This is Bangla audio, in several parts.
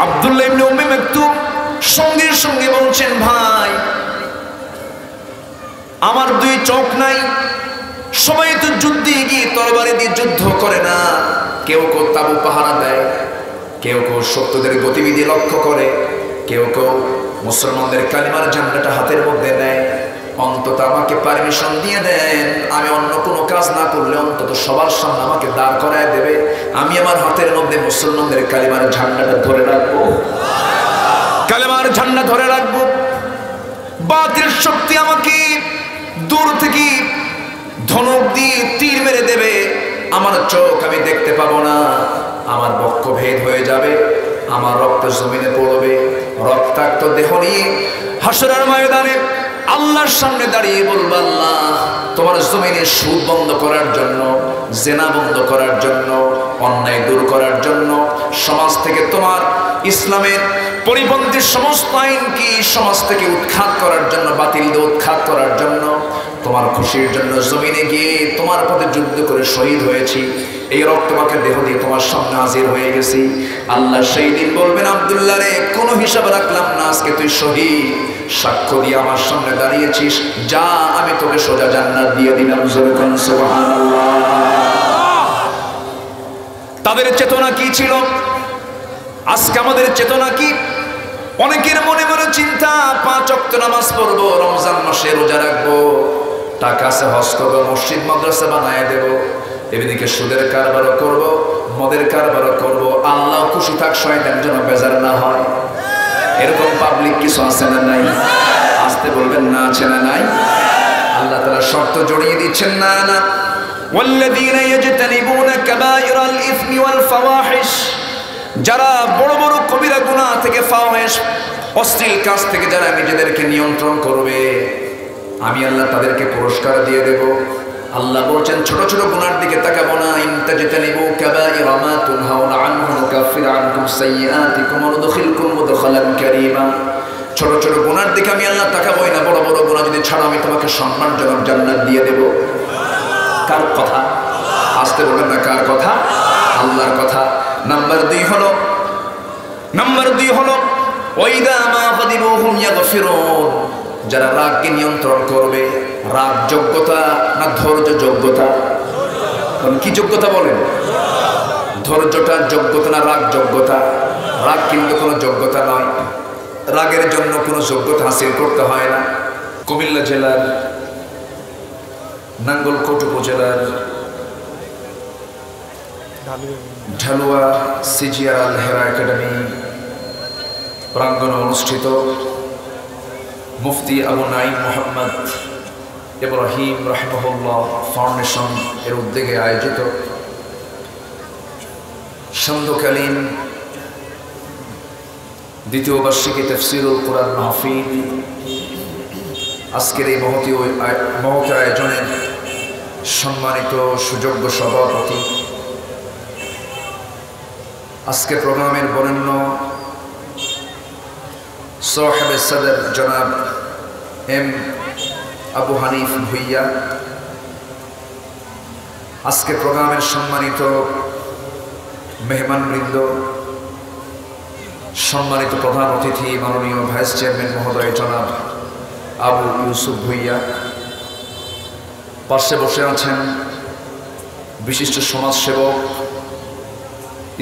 আব্দুল্লাহ ইবনে উম্মে মাকতুম সঙ্গে সঙ্গে বলছেন, ভাই আমার দুই চোখ নাই, সবাই তো যুদ্ধে গিয়ে তরবারি দিয়ে যুদ্ধ করে না, কেউ কেউ তাবু পাহারা দেয়, কেউ কেউ শত্রুদের গতিবিধি লক্ষ্য করে, কেউ কেউ মুসলমানদের কালিমার ঝান্ডাটা হাতের মধ্যে নেয়। অন্তত আমাকে পারমিশন দিয়ে দেন, আমি অন্য কোনো কাজ না করলে অন্তত সবার সামনে আমাকে দাঁড় করায় দেবে, আমি আমার হাতের মধ্যে মুসলমানদের কালিমার ঝান্ডাটা ধরে রাখবো, কালিমার ঝান্ডা ধরে রাখবো। বাতিল শক্তি আমাকে দূর থেকে ধনুক দিয়ে তীর মেরে দেবে, আমার চোখ আমি দেখতে পাবো না, আমার বক্ষ ভেদ হয়ে যাবে, আমার রক্ত জমিনে পড়বে, রক্তাক্ত দেহ নিয়ে হাসরের ময়দানে আল্লাহর সামনে দাঁড়িয়ে বলবো, আল্লাহ তোমার জমিনে সুদ বন্ধ করার জন্য, জেনা বন্ধ করার জন্য, অন্যায় দূর করার জন্য, সমাজ থেকে তোমার ইসলামের পরিপন্থী সমস্ত আইনকে সমাজ থেকে উৎখাত করার জন্য, বাতিল দিয়ে উৎখাত করার জন্য, তোমার খুশির জন্য জমিনে গিয়ে তোমার পথে যুদ্ধ করে শহীদ হয়েছি, এই রক্তমাখা দেহ দিয়ে তোমার সামনে হাজির হয়ে গেছি। আল্লাহ সেই দিন বলবেন, আব্দুল্লাহ রে কোনো হিসাব রাখলাম না, আজকে তুই শহীদ, সাক্ষ্য দিয়ে আমার সামনে দাঁড়িয়েছিস, যা আমি তোকে সোজা জান্নাত দিয়ে দিলাম। সুবহানাল্লাহ। তাদের চেতনা কি ছিল, আজকে আমাদের চেতনা কি? অনেকের মনে মনে চিন্তা, 5 ওয়াক্ত নামাজ পড়বো, রমজান মাসে রোজা রাখবো, টাকা আছে হজ করবো, মসজিদ মাদ্রাসা বানায় দেব, এদিকে সুদের কারবারও করবো, মদের কারবারও করবো, আল্লাহ খুশি থাক, শয়তান যেন বেজার না হয়। এরকম পাবলিক কিছু আছে না নাই? আসতে বলবেন না, আছে না নাই? আল্লাহ তাআলা শর্ত জড়িয়ে দিচ্ছেন, না না, ওয়াল্লাযীনা ইয়াজতানিবুনা কাবায়িরাল ইসমি ওয়াল ফাওয়াহিশ, যারা বড় বড় কবিরা গুনাহ থেকে, ফাওয়াহিশ অশ্লীল কাজ থেকে যারা নিজেদেরকে নিয়ন্ত্রণ করবে, আমি আল্লাহ তাদেরকে পুরস্কার দিয়ে দেব। আল্লাহ বলছেন, ছোট ছোট গুনার দিকে তাকাবো না, ইন তাজতানিবু কাবায়িরা মা তুনহাউনা আনহু নুকাফির আনকুম সাইয়্যাতিকুম ওয়া নুদখিলকুম মুদখালান কারীমা। ছোট ছোট গুনার দিকে আমি আল্লাহ তাকাবোই না, বড় বড় গুনাহ যদি ছাড়ো আমি তোমাকে সম্মানজনক জান্নাত দিয়ে দেব। কার কথা? আসতে বলবেন না, কার কথা? আল্লাহর কথা। নাম্বার 2 হলো ওয়াইদা মা গাদিবুহুম ইয়াগফিরুন, যারা রাগকে নিয়ন্ত্রণ করবে। রাগ যোগ্যতা না ধৈর্য যোগ্যতা? কি যোগ্যতা বলেন? ধৈর্যটা যোগ্যতা না রাগ যোগ্যতা? রাগ কিন্তু কোনো যোগ্যতা নয়, রাগের জন্য কোনো যোগ্যতা হাসিল করতে হয় না। কুমিল্লা জেলার নাঙ্গলকোট উপজেলার ঢালুয়া সিজিআর আল হেরা একাডেমি প্রাঙ্গণে অনুষ্ঠিত মুফতি আবু নাঈম মোহাম্মদ ইব্রাহিম রাহিমাহুল্লাহ ফাউন্ডেশন এর উদ্যোগে আয়োজিত সান্ধ্যকালীন 2য় বার্ষিকী তাফসীরুল কোরআন মাহফিল, আজকের এই মহৎ আয়োজনের সম্মানিত সুযোগ্য সভাপতি, আজকে প্রোগ্রামের বরেণ্য সাহেবে সদর জনাব এম আবু হানিফ ভুইয়া, আজকে প্রোগ্রামের সম্মানিত মেহমানবৃন্দ, সম্মানিত প্রধান অতিথি মাননীয় ভাইস চেয়ারম্যান মহোদয় জনাব আবু ইউসুফ ভুইয়া, পাশে বসে আছেন বিশিষ্ট সমাজসেবক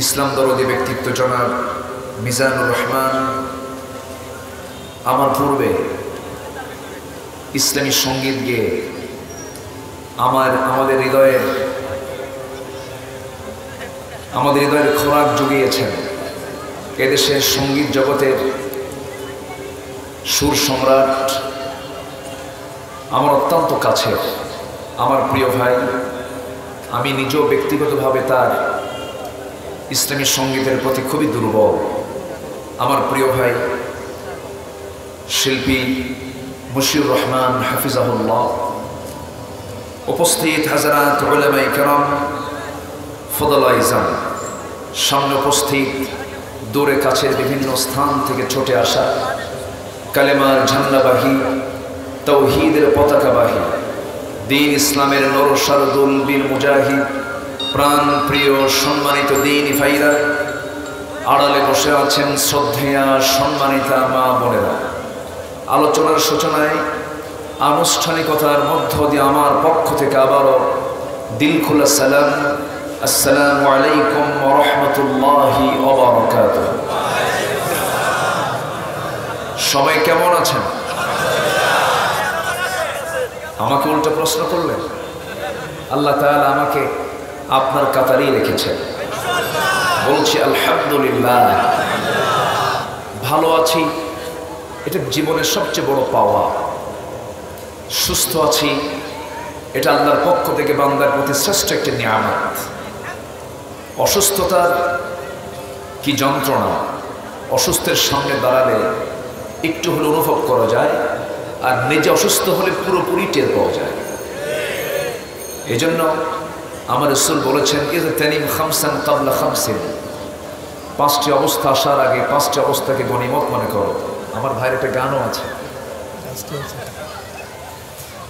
ইসলাম দরদি ব্যক্তিত্ব জনাব মিজানুর রহমান। আমার পূর্বে ইসলামী সঙ্গীত গেয়ে আমাদের হৃদয়ের খোরাক জুগিয়েছেন এদেশের সঙ্গীত জগতের সুর সম্রাট, আমার অত্যন্ত কাছের, আমার প্রিয় ভাই। আমি নিজেও ব্যক্তিগতভাবে তার ইসলামী সঙ্গীতের প্রতি খুবই দুর্বল। আমার প্রিয় ভাই শিল্পী মুশিউর রহমান হাফিজাহুল্লাহ, উপস্থিত হাজরাত উলামায়ে কেরাম, ফদলা ইজাম, সামনে উপস্থিত দূরে কাছের বিভিন্ন স্থান থেকে ছুটে আসা কালেমার ঝান্ডাবাহী, তাওহীদের পতাকাবাহী, দ্বীন ইসলামের নরসারদুল বীর মুজাহিদ, প্রাণ প্রিয় সম্মানিত দ্বীনী ভাইরা, আড়ালে বসে আছেন শ্রদ্ধেয়া সম্মানিতা মা বোনেরা, আলোচনার সূচনায় আনুষ্ঠানিকতার মধ্য দিয়ে আমার পক্ষ থেকে আবারও দিল খোলা সালাম, আসসালামু আলাইকুম ওয়া রাহমাতুল্লাহি ওয়া বারাকাতুহু। সবাই কেমন আছেন? আমাকে উল্টো প্রশ্ন করলেন। আল্লাহ তাআলা আমাকে আপনার কাতারেই রেখেছেন। বলছি আলহামদুলিল্লাহ, ভালো আছি, এটা জীবনের সবচেয়ে বড় পাওয়া। সুস্থ আছি, এটা আল্লাহর পক্ষ থেকে বান্দার প্রতি শ্রেষ্ঠ একটি নিয়ামত। অসুস্থতার কি যন্ত্রণা, অসুস্থের সামনে দাঁড়ালে একটু হলে অনুভব করা যায়, আর নিজে অসুস্থ হলে পুরোপুরি টের পাওয়া যায়। এজন্য আমার রাসূল বলেছেন, ইগতানিম খামসান ক্বাবলা খামসিন, পাঁচটি অবস্থা আসার আগে পাঁচটি অবস্থাকে গনিমত মনে করো। আমার ভাইয়ের একটা গানও আছে,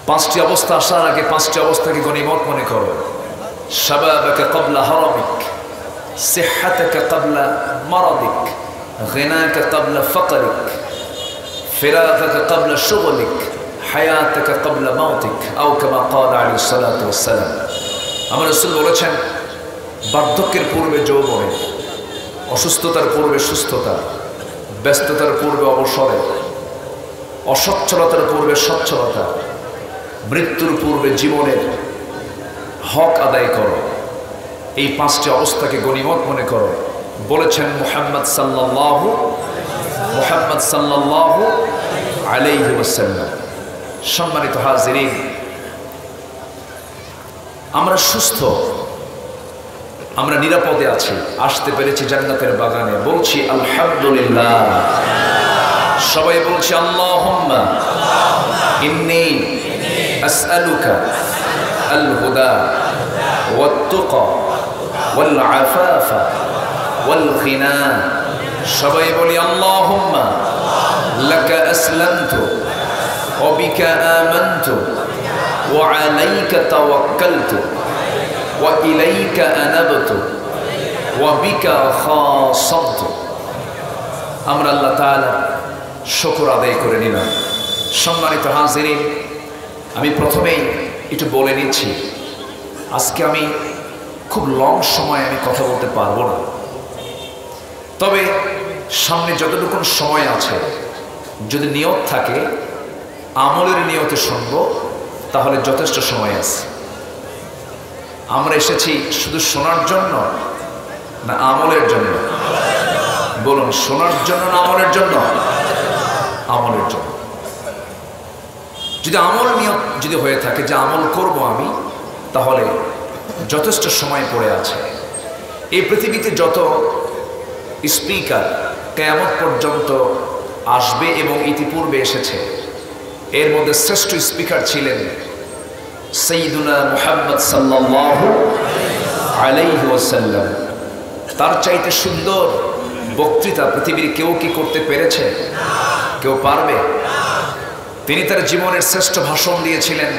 পাঁচটি অবস্থা আসার আগে পাঁচটি অবস্থাকে গনিমত মনে করো। শাবাবাকা ক্বাবলা হারামিক, সিহহাতাকা ক্বাবলা মারাদিক, গিনাকা ক্বাবলা ফাকরিক, ফিরাগাকা ক্বাবলা শুগলিক, হায়াতাকা ক্বাবলা মাউতিক, আও কামা ক্বালা আলাইহিস সালাতু ওয়াস সালাম। আমার রাসূল বলেছেন, বার্ধক্যের পূর্বে যৌবনে, অসুস্থতার পূর্বে সুস্থতা, ব্যস্ততার পূর্বে অবসরে, অসচ্ছলতার পূর্বে সচ্ছলতা, মৃত্যুর পূর্বে জীবনের হক আদায় করো। এই পাঁচটি অবস্থাকে গনিমত মনে করো বলেছেন মুহাম্মদ সাল্লাল্লাহু আলাইহি ওয়াসাল্লাম। সম্মানিত হাজিরিন, আমরা সুস্থ, আমরা নিরাপদে আছি, আসতে পেরেছি জান্নাতের বাগানে। বলছি আলহামদুলিল্লাহ। সবাই বলছি আল্লাহুম্মা ইন্নী আসআলুকা আল হুদা ওয়াত তুকা ওয়াল আফাফা ওয়াল গিনা। সবাই বলি আল্লাহুম্মা লাকা আসলামতু ওয়া বিকা আমানতু ওয়া আলাইকা তাওয়াক্কালতু ওয়া ইলাইকা আনাবতু ওয়া বিকা খাসামতু। আমরা আল্লাহ তাআলা শুকর আদায় করে নিলাম। সম্মানিত হাজিরিন, আমি প্রথমেই একটু বলে নিচ্ছি, আজকে আমি খুব লং সময় আমি কথা বলতে পারবো না, তবে সামনে যতটুকু সময় আছে, যদি নিয়ত থাকে আমলের নিয়তে শুনবো, তাহলে যথেষ্ট সময় আছে। আমরা এসেছি শুধু শোনার জন্য না আমলের জন্য? বলুন, শোনার জন্য না আমলের জন্য? আমলের জন্য। যদি আমল নিয়ত যদি হয়ে থাকে যে আমল করব আমি, তাহলে যথেষ্ট সময় পড়ে আছে। এই পৃথিবীতে যত স্পিকার কিয়ামত পর্যন্ত আসবে এবং ইতিপূর্বে এসেছে, এর মধ্যে শ্রেষ্ঠ স্পিকার ছিলেন সাইয়্যিদুনা মুহাম্মদ সাল্লাল্লাহু আলাইহি ওয়াসাল্লাম। তার চাইতে সুন্দর বক্তৃতা পৃথিবীর কেউ কি করতে পেরেছে? কেউ পারবে? তিনি তার জীবনের শ্রেষ্ঠ ভাষণ দিয়েছিলেন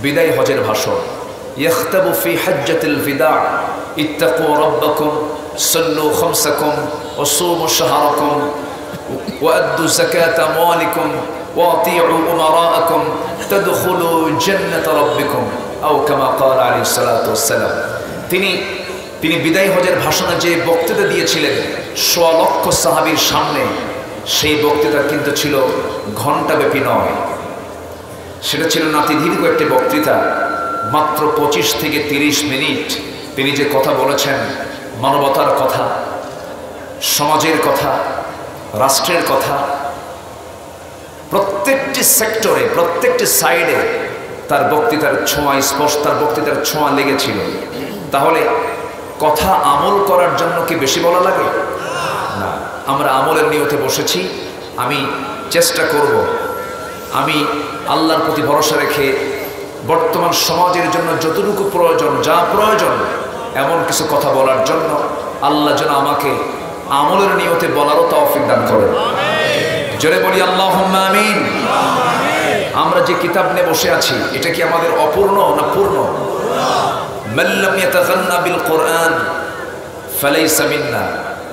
বিদায় হজের ভাষণ। ইয়াখতাবু ফি হাজ্জাতিল বিদা ইত্তাকু রাব্বাকুম সাল্লু খামসাকুম ওয়া সুমু শাহরাকুম ওয়া আদ্দু যাকাতা আমওয়ালিকুম ওয়া আতিউ উমারাআকুম তাদখুলু জান্নাত রাব্বিকুম আও কামা ক্বালা আলাইহিস সালাতু ওয়াস সালাম। তিনি বিদায় হজের ভাষণে যে বক্তৃতা দিয়েছিলেন সোয়া লক্ষ সাহাবীর সামনে, সেই বক্তৃতা কিন্তু ছিল ঘণ্টাব্যাপী নয়, সেটা ছিল নাতিদীর্ঘ একটি বক্তৃতা। মাত্র 25 থেকে 30 মিনিট তিনি যে কথা বলেছেন, মানবতার কথা, সমাজের কথা, রাষ্ট্রের কথা, প্রত্যেকটি সেক্টরে, প্রত্যেকটি সাইডে তার বক্তৃতার ছোঁয়া স্পর্শ, তার বক্তৃতার ছোঁয়া লেগেছিল। তাহলে কথা আমল করার জন্য কি বেশি বলা লাগে? না। আমরা আমলের নিয়তে বসেছি। আমি চেষ্টা করব, আমি আল্লাহর প্রতি ভরসা রেখে বর্তমান সমাজের জন্য যতটুকু প্রয়োজন, যা প্রয়োজন, এমন কিছু কথা বলার জন্য আল্লাহ যেন আমাকে আমলের নিয়তে বলারও তৌফিক দান করেন। জোরে বলি আল্লাহুম্মা আমিন। আমরা যে কিতাব নিয়ে বসে আছি, এটা কি আমাদের অপূর্ণ না পূর্ণ? মান লাম ইয়াতাগান্না বিল কোরআন ফালাইসা মিন্না।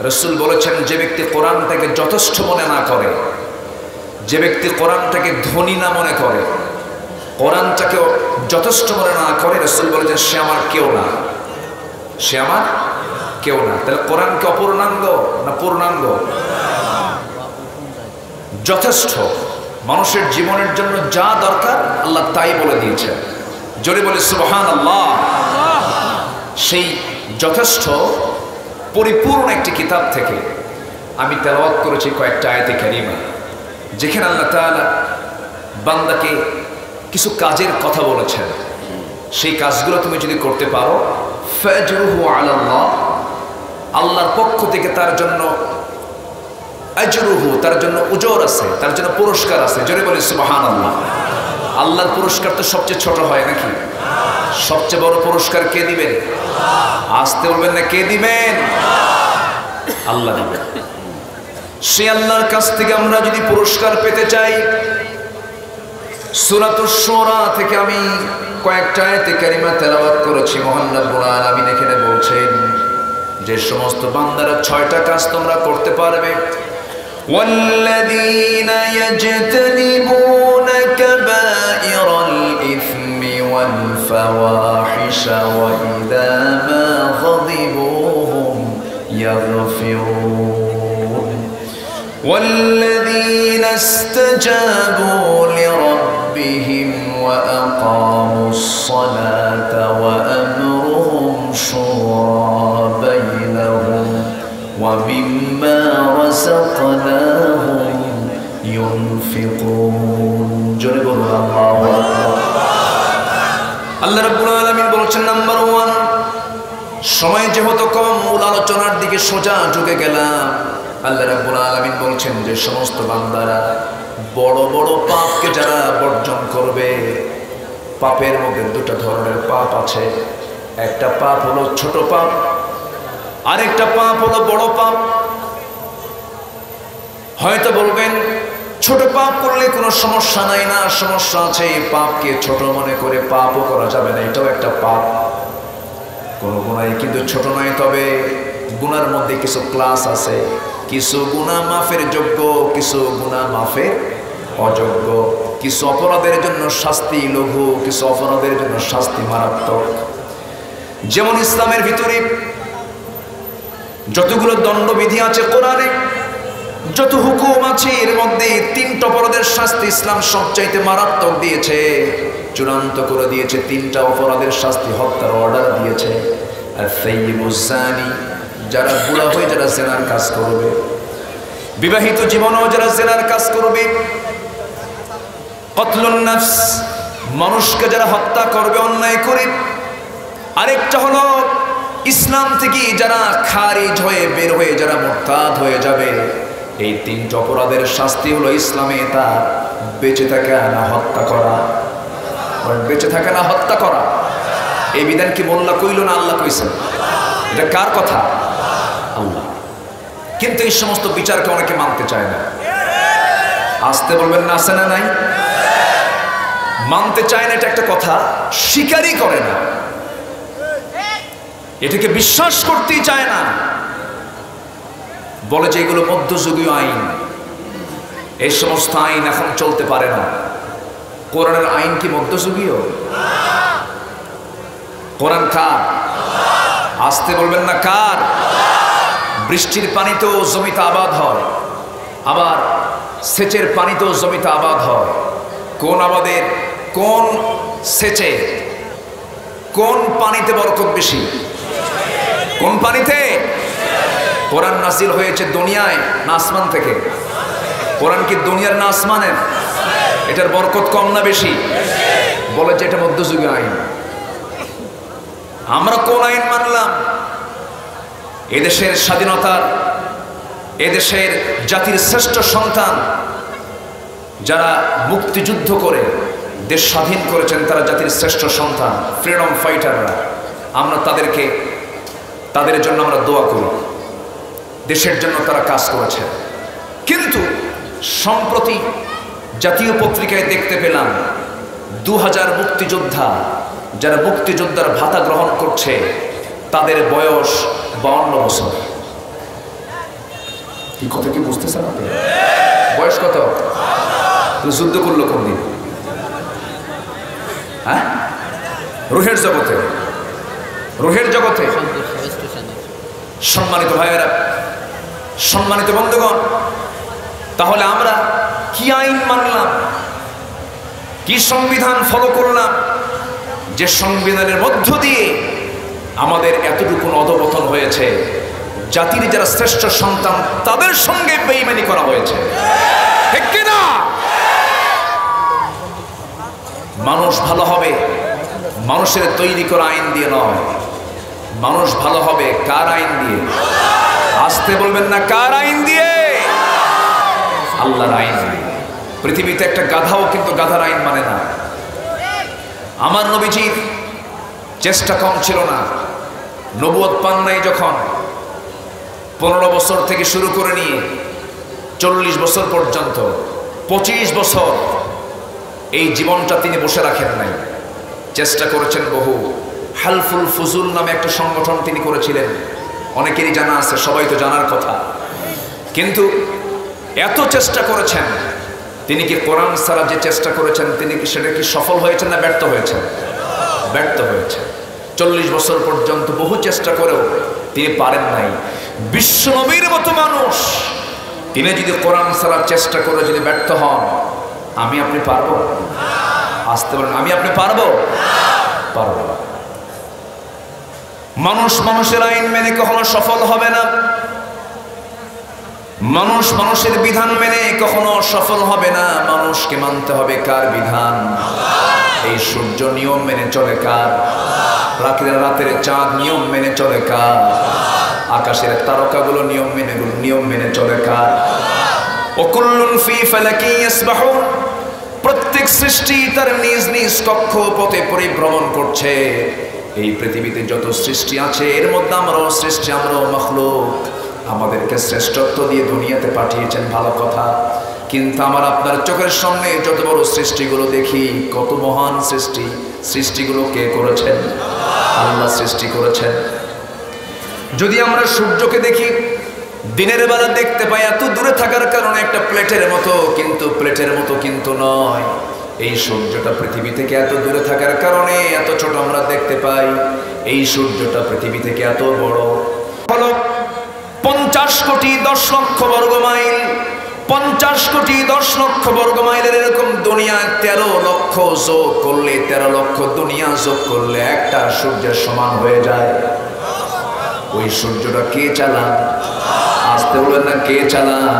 রাসূল বলেছেন, যে ব্যক্তি কোরআনটাকে যথেষ্ট মনে না করে, যে ব্যক্তি কোরআনটাকে ধনী না মনে করে, কোরআনটাকে যথেষ্ট মনে না করে, রাসূল বলেছেন সে আমার কেউ না, সে আমার কেউ না। তাহলে কোরআনকে অপূর্ণাঙ্গ না পূর্ণাঙ্গ? যথেষ্ট। মানুষের জীবনের জন্য যা দরকার আল্লাহ তাই বলে দিয়েছেন। জোরে বলে সুবহানাল্লাহ। সেই যথেষ্ট পরিপূর্ণ একটি কিতাব থেকে আমি তেলাওয়াত করেছি কয়েকটা আয়াতে কারিমা, যেখানে আল্লাহ তাআলা বান্দাকে কিছু কাজের কথা বলেছেন। সেই কাজগুলো তুমি যদি করতে পারো, ফাজরুহু আলাল্লাহ, আল্লাহর পক্ষ থেকে তার জন্য আজরুহু, তার জন্য উজর আছে, তার জন্য পুরস্কার আছে। জোরে বলে সুবহানাল্লাহ। আল্লাহর পুরস্কার তো সবচেয়ে ছোট হয় নাকি? সবচেয়ে বড় পুরস্কার কে দিবেন? আসতে বলবেন না, কে দিবেন? আল্লাহ দিবেন। সে আল্লাহর কাছ থেকে আমরা যদি পুরস্কার পেতে চাই, সূরাতুশ শুরা থেকে আমি কয়েকটা আয়াতে কারিমা তেলাওয়াত করেছি। মহান রব্বুল আলামিন এখানে বলছেন যে সমস্ত বান্দারা 6টা কাজ তোমরা করতে পারবে। والذين يجتنبون كبائر الإثم والفواحش وإذا ما غضبوا هم يغفرون والذين استجابوا لربهم وأقاموا الصلاة وأمرهم شورى بينهم ومما رزقناهم ينفقون جل الله আল্লাহ রাব্বুল আলামিন বলেছেন, নাম্বার 1, সময় যেহেতু কম, মূল আলোচনার দিকে সোজা ঢুকে গেলাম। আল্লাহ রাব্বুল আলামিন বলছেন যে সমস্ত বান্দারা বড় বড় পাপকে যারা বর্জন করবে, পাপের মধ্যে 2টা ধরনের পাপ আছে। একটা পাপ হলো ছোট পাপ, আরেকটা পাপ হলো বড় পাপ। হয়তো বলবেন ছোট পাপ করলে কোনো সমস্যা নাই, না, সমস্যা আছে। পাপকে ছোট মনে করে পাপও করা যাবে না, এটাও একটা পাপ। কোন গুনাহ কিন্তু ছোট নয়, তবে গুনার মধ্যে কিছু ক্লাস আছে। কিছু গুনাহ মাফের যোগ্য, কিছু গুনাহ মাফের অযোগ্য। কিছু অপরাধের জন্য শাস্তি লঘু, কিছু অপরাধের জন্য শাস্তি মারাত্মক। যেমন ইসলামের ভিতরে যতগুলো দণ্ডবিধি আছে, কোরআনে যত হুকুম আছে, এর মধ্যে 3টা অপরাধের শাস্তি ইসলাম সবচাইতে মারাত্মক দিয়েছে, চূড়ান্ত করে দিয়েছে। 3টা অপরাধের শাস্তি হত্যার অর্ডার দিয়েছে। আর সাইয়্যিবুজ জানি, যারা বুড়া হয়ে যারা জেনার কাজ করবে, বিবাহিত জীবনেও যারা জেনার কাজ করবে, কতলুন নাফস, মানুষকে যারা হত্যা করবে অন্যায় করে। আরেকটা হলো ইসলাম থেকে যারা খারিজ হয়ে বের হয়ে যারা মুরতাদ হয়ে যাবে। এই 3টা অপরাধের শাস্তি হলো ইসলামে তার বেঁচে থাকা না হত্যা করা। বেঁচে থাকা না হত্যা করা, এই বিধান কি মোল্লা কইল না আল্লাহ কইছেন? এটা কার কথা? আল্লাহ। কিন্তু এই সমস্ত বিচারকে অনেকে মানতে চায় না। আসতে বলবেন না, আছে না নাই? মানতে চায় না, এটা একটা কথা। স্বীকারই করে না, এটাকে বিশ্বাস করতেই চায় না। বলে যে এগুলো মধ্যযুগীয় আইন, এই সমস্ত আইন এখন চলতে পারে না। কোরআনের আইন কি মধ্যযুগীয়? কোরআন কার? আসতে বলবেন না, কার? বৃষ্টির পানিতেও জমিতে আবাদ হয়, আবার সেচের পানিতেও জমিতে আবাদ হয়। কোন আবাদের, কোন সেচে, কোন পানিতে বরকত বেশি? কোন পানিতে? কোরআন নাজিল হয়েছে দুনিয়ায় না আসমান থেকে? কোরআন কি দুনিয়ার না আসমানের? এটার বরকত কম না বেশি? বলে যে এটা মধ্যযুগীয় আইন। আমরা কোন আইন মানলাম? এদেশের স্বাধীনতার, এদেশের জাতির শ্রেষ্ঠ সন্তান যারা মুক্তিযুদ্ধ করে দেশ স্বাধীন করেছেন, তারা জাতির শ্রেষ্ঠ সন্তান, ফ্রিডম ফাইটাররা। আমরা তাদের জন্য আমরা দোয়া করি, দেশের জন্য তারা কাজ করেছে। কিন্তু সম্প্রতি জাতীয় পত্রিকায় দেখতে পেলাম 2000 মুক্তিযোদ্ধা যারা মুক্তিযোদ্ধার ভাতা গ্রহণ করছে, তাদের বয়স 52 বছর। কি কথা কি বুঝতেছেন আপনি? বয়স কত? যুদ্ধ করলো কোন দিন? হ্যাঁ, রুহের জগতে, রুহের জগতে। সম্মানিত ভাইয়েরা, সম্মানিত বন্ধুগণ, তাহলে আমরা কি আইন মানলাম, কি সংবিধান ফলো করলাম, যে সংবিধানের মধ্য দিয়ে আমাদের এতটুকু অধঃপতন হয়েছে? জাতির যারা শ্রেষ্ঠ সন্তান তাদের সঙ্গে বেঈমানি করা হয়েছে, ঠিক কিনা? মানুষ ভালো হবে মানুষের তৈরি করা আইন দিয়ে নয়। মানুষ ভালো হবে কার আইন দিয়ে? আসতে বলবেন না, কার আইন দিয়ে? আল্লাহর আইন দিয়ে। পৃথিবীতে একটা গাধাও কিন্তু গাধার আইন মানে না। আমার নবীজির চেষ্টা কম ছিল না। নবুয়ত পান নাই যখন, 15 বছর থেকে শুরু করে নিয়ে 40 বছর পর্যন্ত 25 বছর এই জীবনটা তিনি বসে রাখেন নাই, চেষ্টা করেছেন বহু। হালফুল ফুজুল নামে একটা সংগঠন তিনি করেছিলেন, অনেকেরই জানা আছে, সবাই তো জানার কথা। কিন্তু এত চেষ্টা করেছেন তিনি, কি কোরআন ছাড়া যে চেষ্টা করেছেন তিনি কি সেটা কি সফল হয়েছেন না ব্যর্থ হয়েছেন? ব্যর্থ হয়েছে। 40 বছর পর্যন্ত বহু চেষ্টা করেও তিনি পারেন নাই। বিশ্ব নবীর মতো মানুষ তিনি যদি কোরআন ছাড়া চেষ্টা করে যদি ব্যর্থ হন, আমি আপনি পারবো? আসতে পারেন, আমি আপনি পারবো? পারবো। মানুষ মানুষের আইন মেনে কখনো সফল হবে না। মানুষ মানুষের বিধান মেনে কখনো সফল হবে না। মানুষকে মানতে হবে কার বিধান? এই সূর্য নিয়ম মেনে চলে কার? রাতের চাঁদ নিয়ম মেনে চলে কার? আকাশের তারকাগুলো নিয়ম মেনে চলে কার? ওয়াকুল্লুন ফি ফালাকি ইয়াসবাহুন। প্রত্যেক সৃষ্টি তার নিজ নিজ কক্ষপথে পরিভ্রমণ করছে। এই পৃথিবীতে যত সৃষ্টি আছে এর মধ্যে আমরাও সৃষ্টি, আমরাও মাখলুক। আমাদেরকে শ্রেষ্ঠত্ব দিয়ে দুনিয়াতে পাঠিয়েছেন, ভালো কথা। কিন্তু আমার আপনার চোখের সামনে যত বড় সৃষ্টিগুলো দেখি, কত মহান সৃষ্টি। সৃষ্টিগুলো কে করেছেন? আল্লাহ সৃষ্টি করেছেন। যদি আমরা সূর্যকে দেখি, দিনের বেলা দেখতে পাই এত দূরে থাকার কারণে একটা প্লেটের মতো, কিন্তু প্লেটের মতো কিন্তু নয়। এই সূর্যটা পৃথিবী থেকে এত দূরে থাকার কারণে এত ছোট আমরা দেখতে পাই। এই সূর্যটা পৃথিবী থেকে এত বড় হলো 50 কোটি 10 লক্ষ বর্গ মাইল। 50 কোটি 10 লক্ষ বর্গ মাইলের এরকম দুনিয়া 13 লক্ষ যোগ করলে, 13 লক্ষ দুনিয়া যোগ করলে একটা সূর্যের সমান হয়ে যায়। ওই সূর্যটা কে চালান? আসতে বলেন না, কে চালান?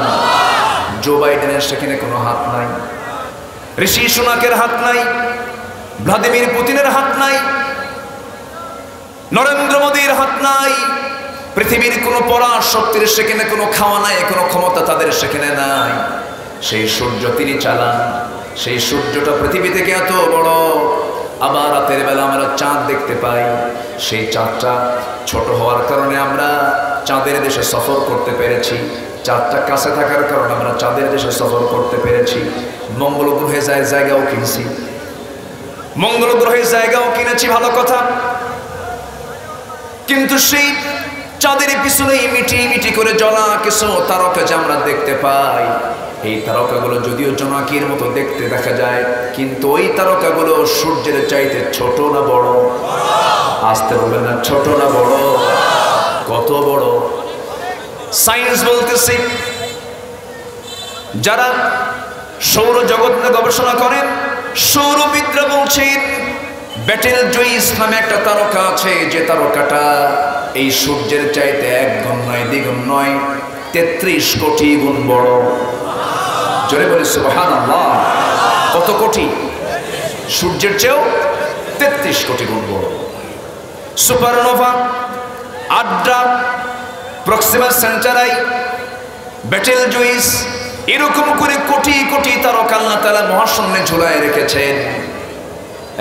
জো বাইডেনের সেখানে কোনো হাত নাই, ঋষি সুনাকের হাত নাই, ভ্লাদিমির পুতিনের হাত নাই, নরেন্দ্র মোদীর হাত নাই। পৃথিবীর কোনো পরাশক্তির সেখানে কোনো খাওয়া নাই, কোনো ক্ষমতা তাদের সেখানে নাই। সেই সূর্য তিনি চালান। সেই সূর্যটা পৃথিবী থেকে এত বড়। আবার রাতের বেলা আমরা চাঁদ দেখতে পাই। সেই চাঁদটা ছোট হওয়ার কারণে আমরা চাঁদের দেশে সফর করতে পেরেছি। চাঁদটা কাছে থাকার কারণে আমরা চাঁদের দেশে সফর করতে পেরেছি। মঙ্গল গ্রহে জায়গাও কিনছি, মঙ্গল গ্রহে জায়গাও কিনেছি, ভালো কথা। কিন্তু সেই চাঁদের পিছনেই মিটি মিটি করে জ্বলা কিছু তারকা যে আমরা দেখতে পাই, এই তারকাগুলো যদিও জোনাকির মতো দেখতে দেখা যায়, কিন্তু ওই তারকাগুলো সূর্যের চাইতে ছোট না বড়? আসতে বলবেন না, ছোট না বড়? কত বড়? সায়েন্স বলতেছে, যারা সৌরজগৎ নিয়ে গবেষণা করেন, সৌরবিদরা বলছেন ব্যাটেল জুইস নামে একটা তারকা আছে, যে তারকাটা এই সূর্যের চাইতে 1 গুণ নয়, 2 গুণ নয়, 33 কোটি গুণ বড়। জোরে বলি সুবহানাল্লাহ। কত কোটি? সূর্যের চেয়েও 33 কোটি গুণ বড়। Supernova, আড্রা, Proxima Centauri, battle juice, এরকম করে কোটি কোটি তারকা আল্লাহ তাআলা মহাশূন্যে ঝুলায় রেখেছেন।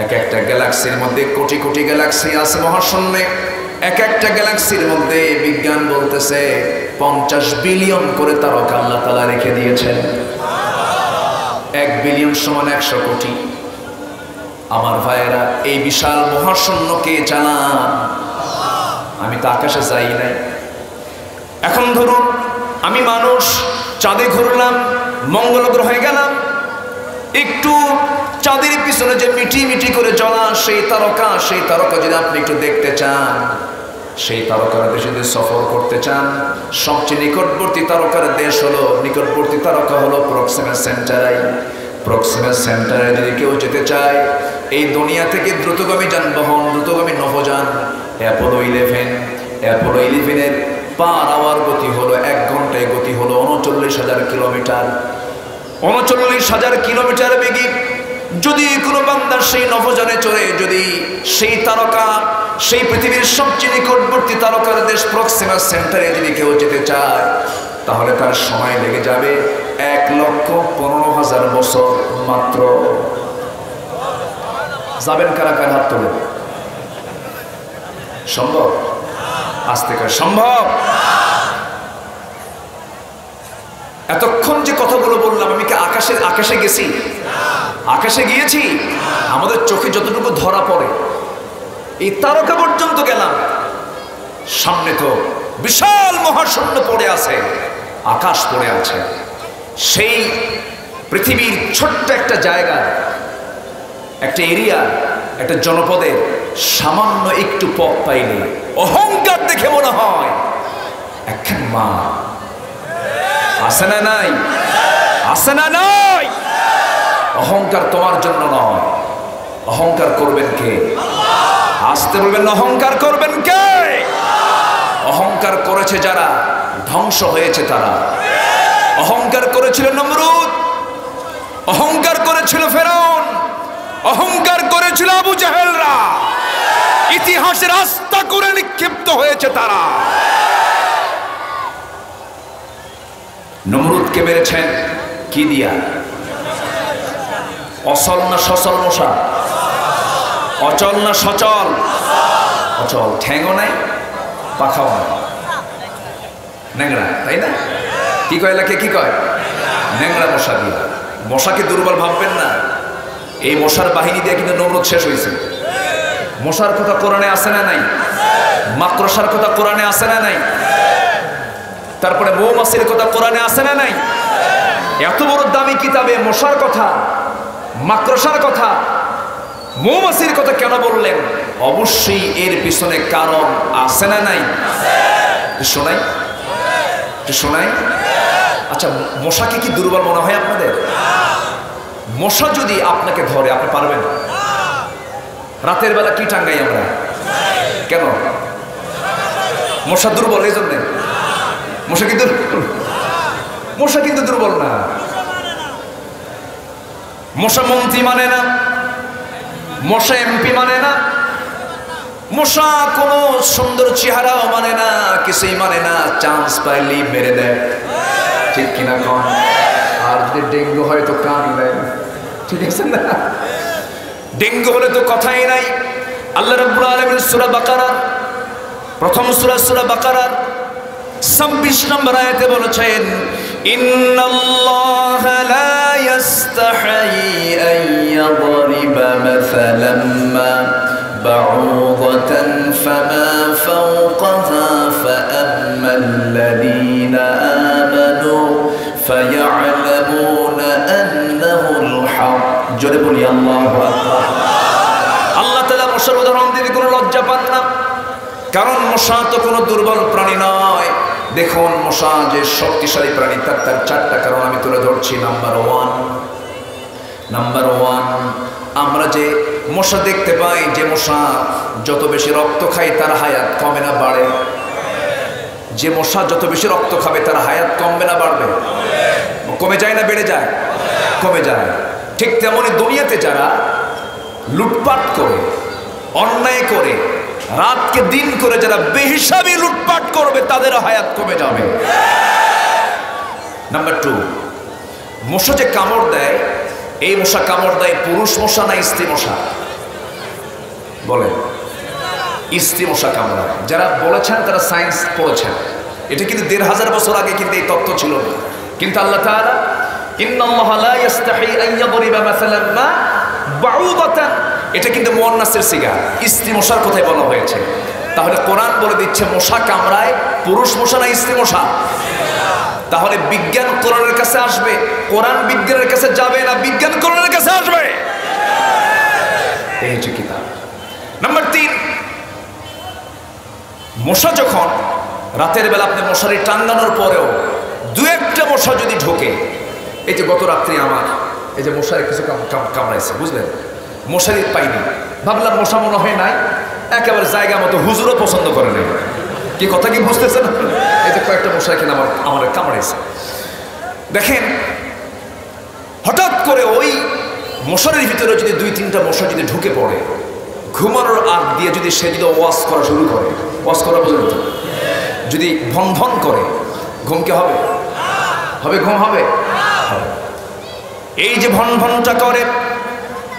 এক একটা গ্যালাক্সির মধ্যে কোটি কোটি গ্যালাক্সি আছে মহাশূন্যে। এক একটা গ্যালাক্সির মধ্যে বিজ্ঞান বলতেছে 50 বিলিয়ন করে তারকা আল্লাহ তাআলা রেখে দিয়েছেন। 1 বিলিয়ন সমান 100 কোটি। আমার ভাইয়েরা, এই বিশাল মহাশূন্যকে চালান। আমি তো আকাশে যাই নাই। এখন ধরুন আমি মানুষ চাঁদে ঘুরলাম, মঙ্গল গ্রহে গেলাম, একটু চাঁদের পিছনে যে মিটি মিটি করে জ্বলা সেই তারকা যদি আপনি একটু দেখতে চান, সেই তারকার দেশে যদি সফর করতে চান, সবচেয়ে নিকটবর্তী তারকার দেশ হলো, নিকটবর্তী তারকা হলো প্রক্সিমা সেন্টারাই। প্রক্সিমা সেন্টারে যদি কেউ যেতে চায়, এই দুনিয়া থেকে দ্রুতগামী যানবাহন, দ্রুতগামী নভোযান অ্যাপোলো 11-এর পার আওয়ার গতি হলো 1 ঘন্টায় গতি হলো 39,000 কিলোমিটার। 39,000 কিলোমিটার বেগে যদি কোনো বান্দার সেই নভোযানে চড়ে যদি সেই তারকা, সেই পৃথিবীর সবচেয়ে নিকটবর্তী তারকার দেশ প্রক্সিমা সেন্টারে যদি কেউ যেতে চায়, তাহলে তার সময় লেগে যাবে 1,15,000 বছর মাত্র। যাবেন কারা কার? হাত তোলেন। সম্ভব? আস্তে করে সম্ভব? এতক্ষণ যে কথাগুলো বললাম, আমি কি আকাশে গেছি? আকাশে গিয়েছি? আমাদের চোখে যতটুকু ধরা পড়ে এই তারকা পর্যন্ত গেলাম, সামনে তো বিশাল মহাশূন্য পড়ে আছে, আকাশ পড়ে আছে। সেই পৃথিবীর ছোট্ট একটা জায়গা, একটা এরিয়া, একটা জনপদের সামান্য একটু পথ পাইলে অহংকার দেখে মনে হয় একখান মা। আছে না নাই? আছে না নাই? অহংকার তোমার জন্য নয়। অহংকার করবেন কে? আসতে বলবেন অহংকার করবেন কে? অহংকার করেছে যারা, ধ্বংস হয়েছে তারা। অহংকার করেছিল নমরুদ, অহংকার করেছিল ফেরাউন, অহংকার করেছিল আবু জাহেলরা, ইতিহাসে রাস্তা করে নিক্ষিপ্ত হয়েছে তারা। নমরুদকে মেরেছেন কি দিয়া? অচল না সচল মশা? অচল না সচল? অচল। ঠ্যাংও নাই, পাখাও নাই, ন্যাংরা, তাই না? কি কয় এলাকে? কি কয়? ন্যাংরা মশা দিয়া। মশাকে দুর্বল ভাববেন না, এই মশার বাহিনী দিয়ে কিন্তু নমরুদ শেষ হয়েছে। মশার কথা কোরআনে আছে না নাই? মাকড়সার কথা কোরআনে আছে না নাই? তারপরে মৌমাছির কথা কোরআনে আছে না নাই? এত বড় দামি কিতাবে মশার কথা, মাকড়সার কথা, মৌমাছির কথা কেন বললেন? অবশ্যই এর পিছনে কারণ আছে না নাই? শোনাই, শোনাই। আচ্ছা, মশাকে কি দুর্বল মনে হয় আপনাদের? মশা যদি আপনাকে ধরে, আপনি পারবেন? রাতের বেলা কি টাঙ্গাই আমরা? কেন? মশা দুর্বল এই জন্যে? মশা কিন্তু মশা কিন্তু দুর্বল না। মশা মন্ত্রী মানে না, মশা এমপি মানে না, মশা কোন সুন্দর চেহারাও মানে না, কিছুই মানে না, চান্স পাইলেই মেরে দেয়। ঠিক কিনা কন? আর যদি ডেঙ্গু হয় তো কান দেয়, ঠিক আছে না? ডেঙ্গু হলে তো কথাই নাই। আল্লাহ রাব্বুল আলামিন সূরা বাকারার প্রথম সূরা বাকারার 26 নম্বর আয়াতে বলেছেন, ইন্নাল্লাহা লা ইস্তাহি আন ইয়াদরিবা মাসালাম মা বাউদাতান ফামা ফাওকাহা ফাআম্মাল্লাযীনা আমানু ফায়া'লামুনা আন্নাহুল হক। জোরে বলি আল্লাহু আকবার। আল্লাহ তাআলা মশার উদাহরণ দিতে কোনো লজ্জা পান না, কারণ মশা তো কোনো দুর্বল প্রাণী নয়। দেখুন, মশা যে শক্তিশালী প্রাণী তার 4টা কারণ আমি তুলে ধরছি। নাম্বার ওয়ান, আমরা যে মশা দেখতে পাই, যে মশা যত বেশি রক্ত খায় তার হায়াত কমে না বাড়ে? যে মশা যত বেশি রক্ত খাবে তার হায়াত কমবে না বাড়বে? কমে যায় না বেড়ে যায়? কমে যায়। ঠিক তেমনি দুনিয়াতে যারা লুটপাট করে, অন্যায় করে, রাতকে দিন করে যারা বেহিসাবি লুটপাট করবে তাদের হায়াত কমে যাবে। নাম্বার 2, মশা যে কামড় দেয়, এই মশা কামড় দেয় পুরুষ মশা না স্ত্রী মশা? বলেন। স্ত্রী মশা কামড়ায়। যারা বলেছেন তারা সায়েন্স পড়েছেন। এটা কিন্তু 1500 বছর আগে কিন্তু এই তত্ত্ব ছিল না। কিন্তু আল্লাহ তাআলা ইন্নাল্লাহা লা ইস্তাহি আন ইয়াদরিবা মাসালান মা বাউদাতান, এটা কিন্তু মুয়ান্নাসের সিগা, স্ত্রী মশার কথাই বলা হয়েছে। তাহলে কোরআন বলে দিচ্ছে মশা কামড়ায় পুরুষ মশা না স্ত্রী মশা? তাহলে বিজ্ঞান কোরআনের কাছে আসবে, কোরআন বিজ্ঞানের কাছে যাবে না, বিজ্ঞান কোরআনের কাছে আসবে। এই হচ্ছে কিতাব। নাম্বার 3, মশা যখন রাতের বেলা আপনি মশারি টাঙ্গানোর পরেও 2-1টা মশা যদি ঢোকে, এই যে গত রাত্রি আমার এই যে মশারি কিছু কামড়াইছে, বুঝলেন, মশারি পাইনি, ভাবলাম মশা মনে হয় নাই, একেবারে জায়গা মতো, হুজুরও পছন্দ করে নাই, কি কথা কি বুঝতেছেন? এই যে কয়েকটা মশা এখানে আমার কামড়াইছে। দেখেন, হঠাৎ করে ওই মশারির ভিতরে যদি 2-3টা মশা যদি ঢুকে পড়ে, ঘুমানোর আগ দিয়ে যদি সে যদি ওয়াশ করা শুরু করে, ওয়াশ করা পর্যন্ত যদি ভন ভন করে, ঘুম কি হবে? হবে? ঘুম হবে? এই যে ভন ভনটা করে,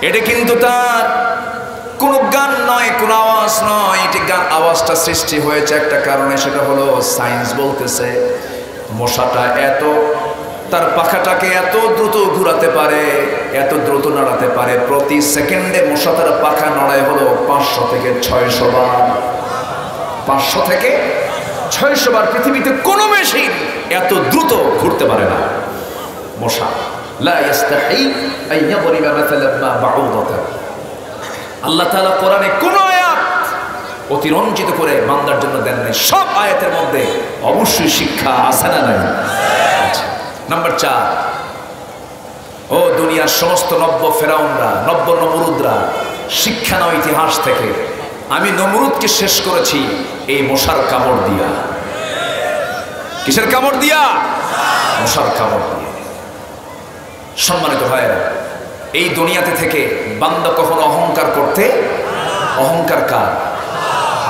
এটা কিন্তু তার কোনো গান নয়, কোনো আওয়াজ নয়, এটি গান আওয়াজটা সৃষ্টি হয়েছে একটা কারণে, সেটা হলো সায়েন্স বলতেছে মশাটা এত তার পাখাটাকে এত দ্রুত ঘুরাতে পারে, এত দ্রুত নাড়াতে পারে, প্রতি সেকেন্ডে মশা তার পাখা নড়ায় হলো 500 থেকে 600 বার। 500 থেকে 600 বার। পৃথিবীতে কোনো মেশিন এত দ্রুত ঘুরতে পারে না। মশা লা ইস্তাহি আন ইয়াদরিবা মাসালান মা বাউদাতান। আল্লাহ তাআলা কোরআনে কোন আয়াত অতিরঞ্জিত করে বান্দার জন্য দেন নাই। সব আয়াতের মধ্যে অবশ্যই শিক্ষা আছে না নাই? নাম্বার 4, ও দুনিয়ার সমস্ত নব্য ফেরাউনরা, নব্য নমরুদরা, শিক্ষা নাও ইতিহাস থেকে। আমি নমরুদকে শেষ করেছি এই মশার কামড় দিয়া। কিসের কামড় দিয়া? মশার কামড় দিয়া। সম্মানিত ভাইয়েরা, এই দুনিয়াতে থেকে বান্দা কখনো অহংকার করতে, অহংকার কার?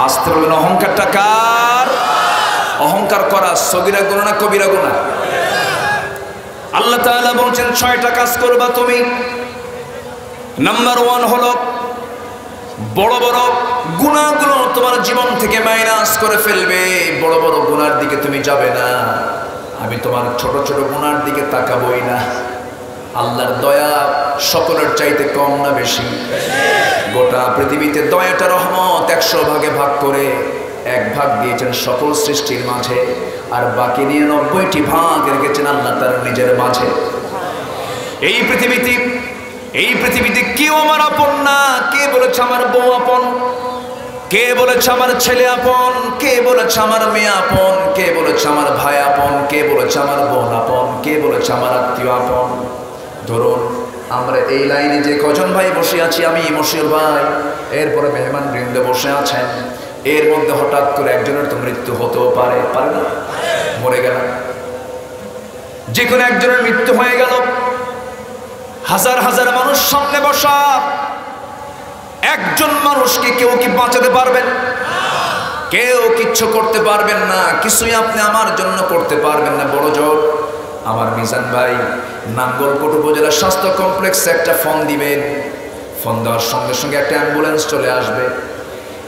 আসতে বলবেন, অহংকারটা কার? অহংকার করা সগীরা গুনাহ না কবিরা গুনাহ? আল্লাহ তাআলা বলছেন 6টা কাজ করবা তুমি। নাম্বার 1 হলো বড় বড় গুনাহগুলো তোমার জীবন থেকে মাইনাস করে ফেলবে। বড় বড় গুনার দিকে তুমি যাবে না, আমি তোমার ছোট ছোট গুনার দিকে তাকাবই না। আল্লাহর দয়া সকলের চাইতে কম না বেশি? গোটা পৃথিবীতে দয়াটা রহমত 100 ভাগে ভাগ করে 1 ভাগ দিয়েছেন সকল সৃষ্টির মাঝে, আর বাকি 99টি ভাগ রেখেছেন আল্লাহ তার নিজের মাঝে। এই পৃথিবীতে কেউ আমার আপন না। কে বলেছে আমার বউ আপন? কে বলেছে আমার ছেলে আপন? কে বলেছে আমার মেয়ে আপন? কে বলেছে আমার ভাই আপন? কে বলেছে আমার বোন আপন? কে বলেছে আমার আত্মীয় আপন? ধরুন আমরা এই লাইনে যে কজন ভাই বসে আছি, আমি মশিউর ভাই, এরপরে মেহমান বৃন্দ বসে আছেন, এর মধ্যে হঠাৎ করে একজনের তো মৃত্যু হতেও পারে, পারে না? মরে গেল, যে কোনো একজনের মৃত্যু হয়ে গেল, হাজার হাজার মানুষ সামনে বসা, একজন মানুষকে কেউ কি বাঁচাতে পারবেন? কেউ কিচ্ছু করতে পারবেন না। কিছুই আপনি আমার জন্য করতে পারবেন না। বড় জোর আমার মিজান ভাই নাঙ্গলকোট উপজেলা স্বাস্থ্য কমপ্লেক্সে একটা ফোন দিবেন। ফোন দেওয়ার সঙ্গে সঙ্গে একটা অ্যাম্বুলেন্স চলে আসবে।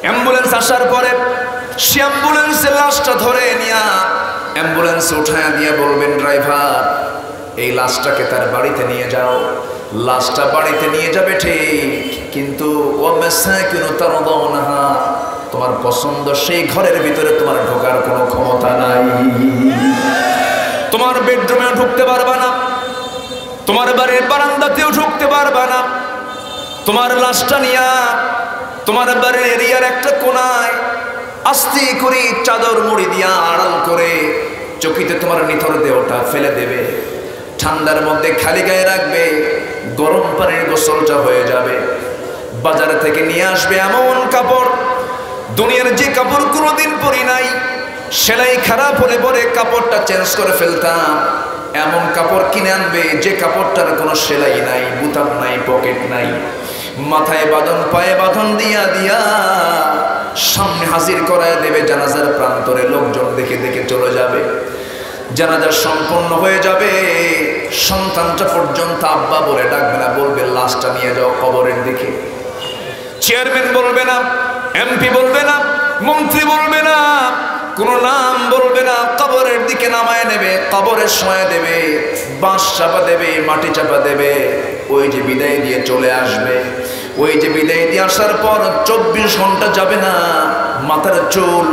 অ্যাম্বুলেন্স আসার পরে সে অ্যাম্বুলেন্সের লাশটা ধরে নিয়ে অ্যাম্বুলেন্সে উঠায় দিয়ে বলবেন, ড্রাইভার এই লাশটাকে তার বাড়িতে নিয়ে যাও। লাশটা বাড়িতে নিয়ে যাবে ঠিক, কিন্তু তোমার পছন্দ সেই ঘরের ভিতরে তোমার ঢোকার কোনো ক্ষমতা নাই। তোমার বেডরুমে ঢুকতে পারবা না, তোমার বাড়ির বারান্দাতেও ঢুকতে পারবা না। তোমার লাশটা নিয়ে তোমার বাড়ির এরিয়ার একটা কোনায় আস্তে করে চাদর মুড়ি দিয়া আড়াল করে চকিতে তোমার নিথর দেহটা ফেলে দেবে। ঠান্ডার মধ্যে খালি গায়ে রাখবে, গরম পানির গোসলটা হয়ে যাবে। বাজার থেকে নিয়ে আসবে এমন কাপড়, দুনিয়ার যে কাপড় কোনোদিন পরি নাই, সেলাই খারাপ হলে পরে কাপড়টা চেঞ্জ করে ফেলতাম, এমন কাপড় কিনে আনবে যে কাপড়টার কোনো সেলাই নাই, বুতাম নাই, পকেট নাই। মাথায় বাঁধন, পায়ে বাঁধন দিয়া দিয়া সামনে হাজির করায় দেবে। জানাজার প্রান্তরে লোকজন দেখে দেখে চলে যাবে। জানাজা সম্পন্ন হয়ে যাবে, সন্তানটা পর্যন্ত আব্বা বলে ডাকবে না, বলবে লাশটা নিয়ে যাও কবরের দিকে। চেয়ারম্যান বলবে না, এমপি বলবে না, মন্ত্রী বলবে না, কোনো নাম বলবে না, কবরের দিকে নামায় নেবে, কবরের শোয়া দেবে, বাঁশ চাপা দেবে, মাটি চাপা দেবে। ওই যে বিদায় দিয়ে চলে আসবে, ওই যে বিদায় দিয়ে আসার পর 24 ঘন্টা যাবে না, মাথার চুল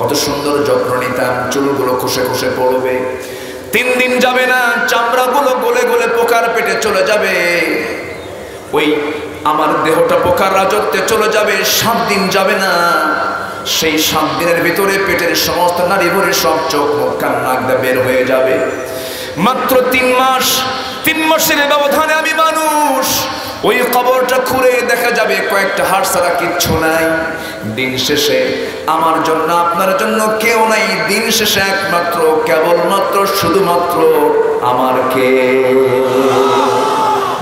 কত সুন্দর যত্ন নিতাম, চুলগুলো খসে খসে পড়বে। 3 দিন যাবে না, চামড়াগুলো গলে গলে পোকার পেটে চলে যাবে, ওই আমার দেহটা পোকার রাজত্বে চলে যাবে। 7 দিন যাবে না, সেই 7 দিনের ভিতরে পেটের সমস্ত নাড়ি ভরে সব চোখ মুখ কান নাক দিয়ে বের হয়ে যাবে। মাত্র 3 মাস, 3 মাসের ব্যবধানে আমি মানুষ, ওই কবরটা খুঁড়ে দেখা যাবে কয়েকটা হাড় ছাড়া কিচ্ছু নাই। দিন শেষে আমার জন্য আপনার জন্য কেউ নাই, দিন শেষে একমাত্র কেবলমাত্র শুধুমাত্র আমার কে?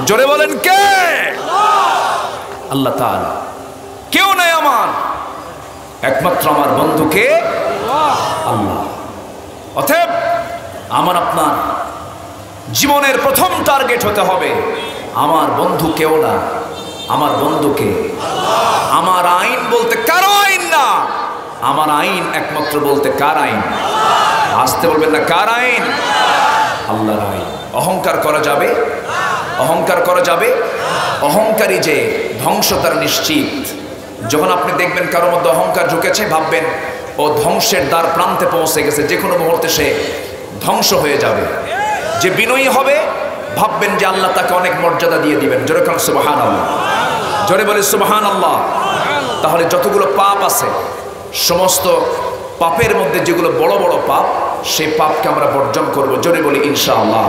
জোরে বলেন কে? আল্লাহ তাআলা। কেউ নাই আমার, একমাত্র আমার বন্ধুকে আল্লাহ। অতএব আমার আপনার জীবনের প্রথম টার্গেট হতে হবে আমার বন্ধু কেউ না, আমার বন্ধুকে আল্লাহ। আমার আইন বলতে কারো আইন না, আমার আইন একমাত্র বলতে কার আইন? আসতে বলবেন না, কার আইন? আল্লাহর আইন। অহংকার করা যাবে? অহংকার করা যাবে? অহংকারী যে ধ্বংস তার নিশ্চিত। যখন আপনি দেখবেন কারো মধ্যে অহংকার ঢুকেছে, ভাববেন ও ধ্বংসের দ্বার প্রান্তে পৌঁছে গেছে, যে কোনো মুহূর্তে সে ধ্বংস হয়ে যাবে। যে বিনয়ী হবে, ভাববেন যে আল্লাহ তাকে অনেক মর্যাদা দিয়ে দিবেন। জোরে কারণ সুবহানাল্লাহ, জোরে বলে সুবহানাল্লাহ। তাহলে যতগুলো পাপ আছে, সমস্ত পাপের মধ্যে যেগুলো বড় বড় পাপ, সেই পাপকে আমরা বর্জন করব। জোরে বলি ইনশাআল্লাহ।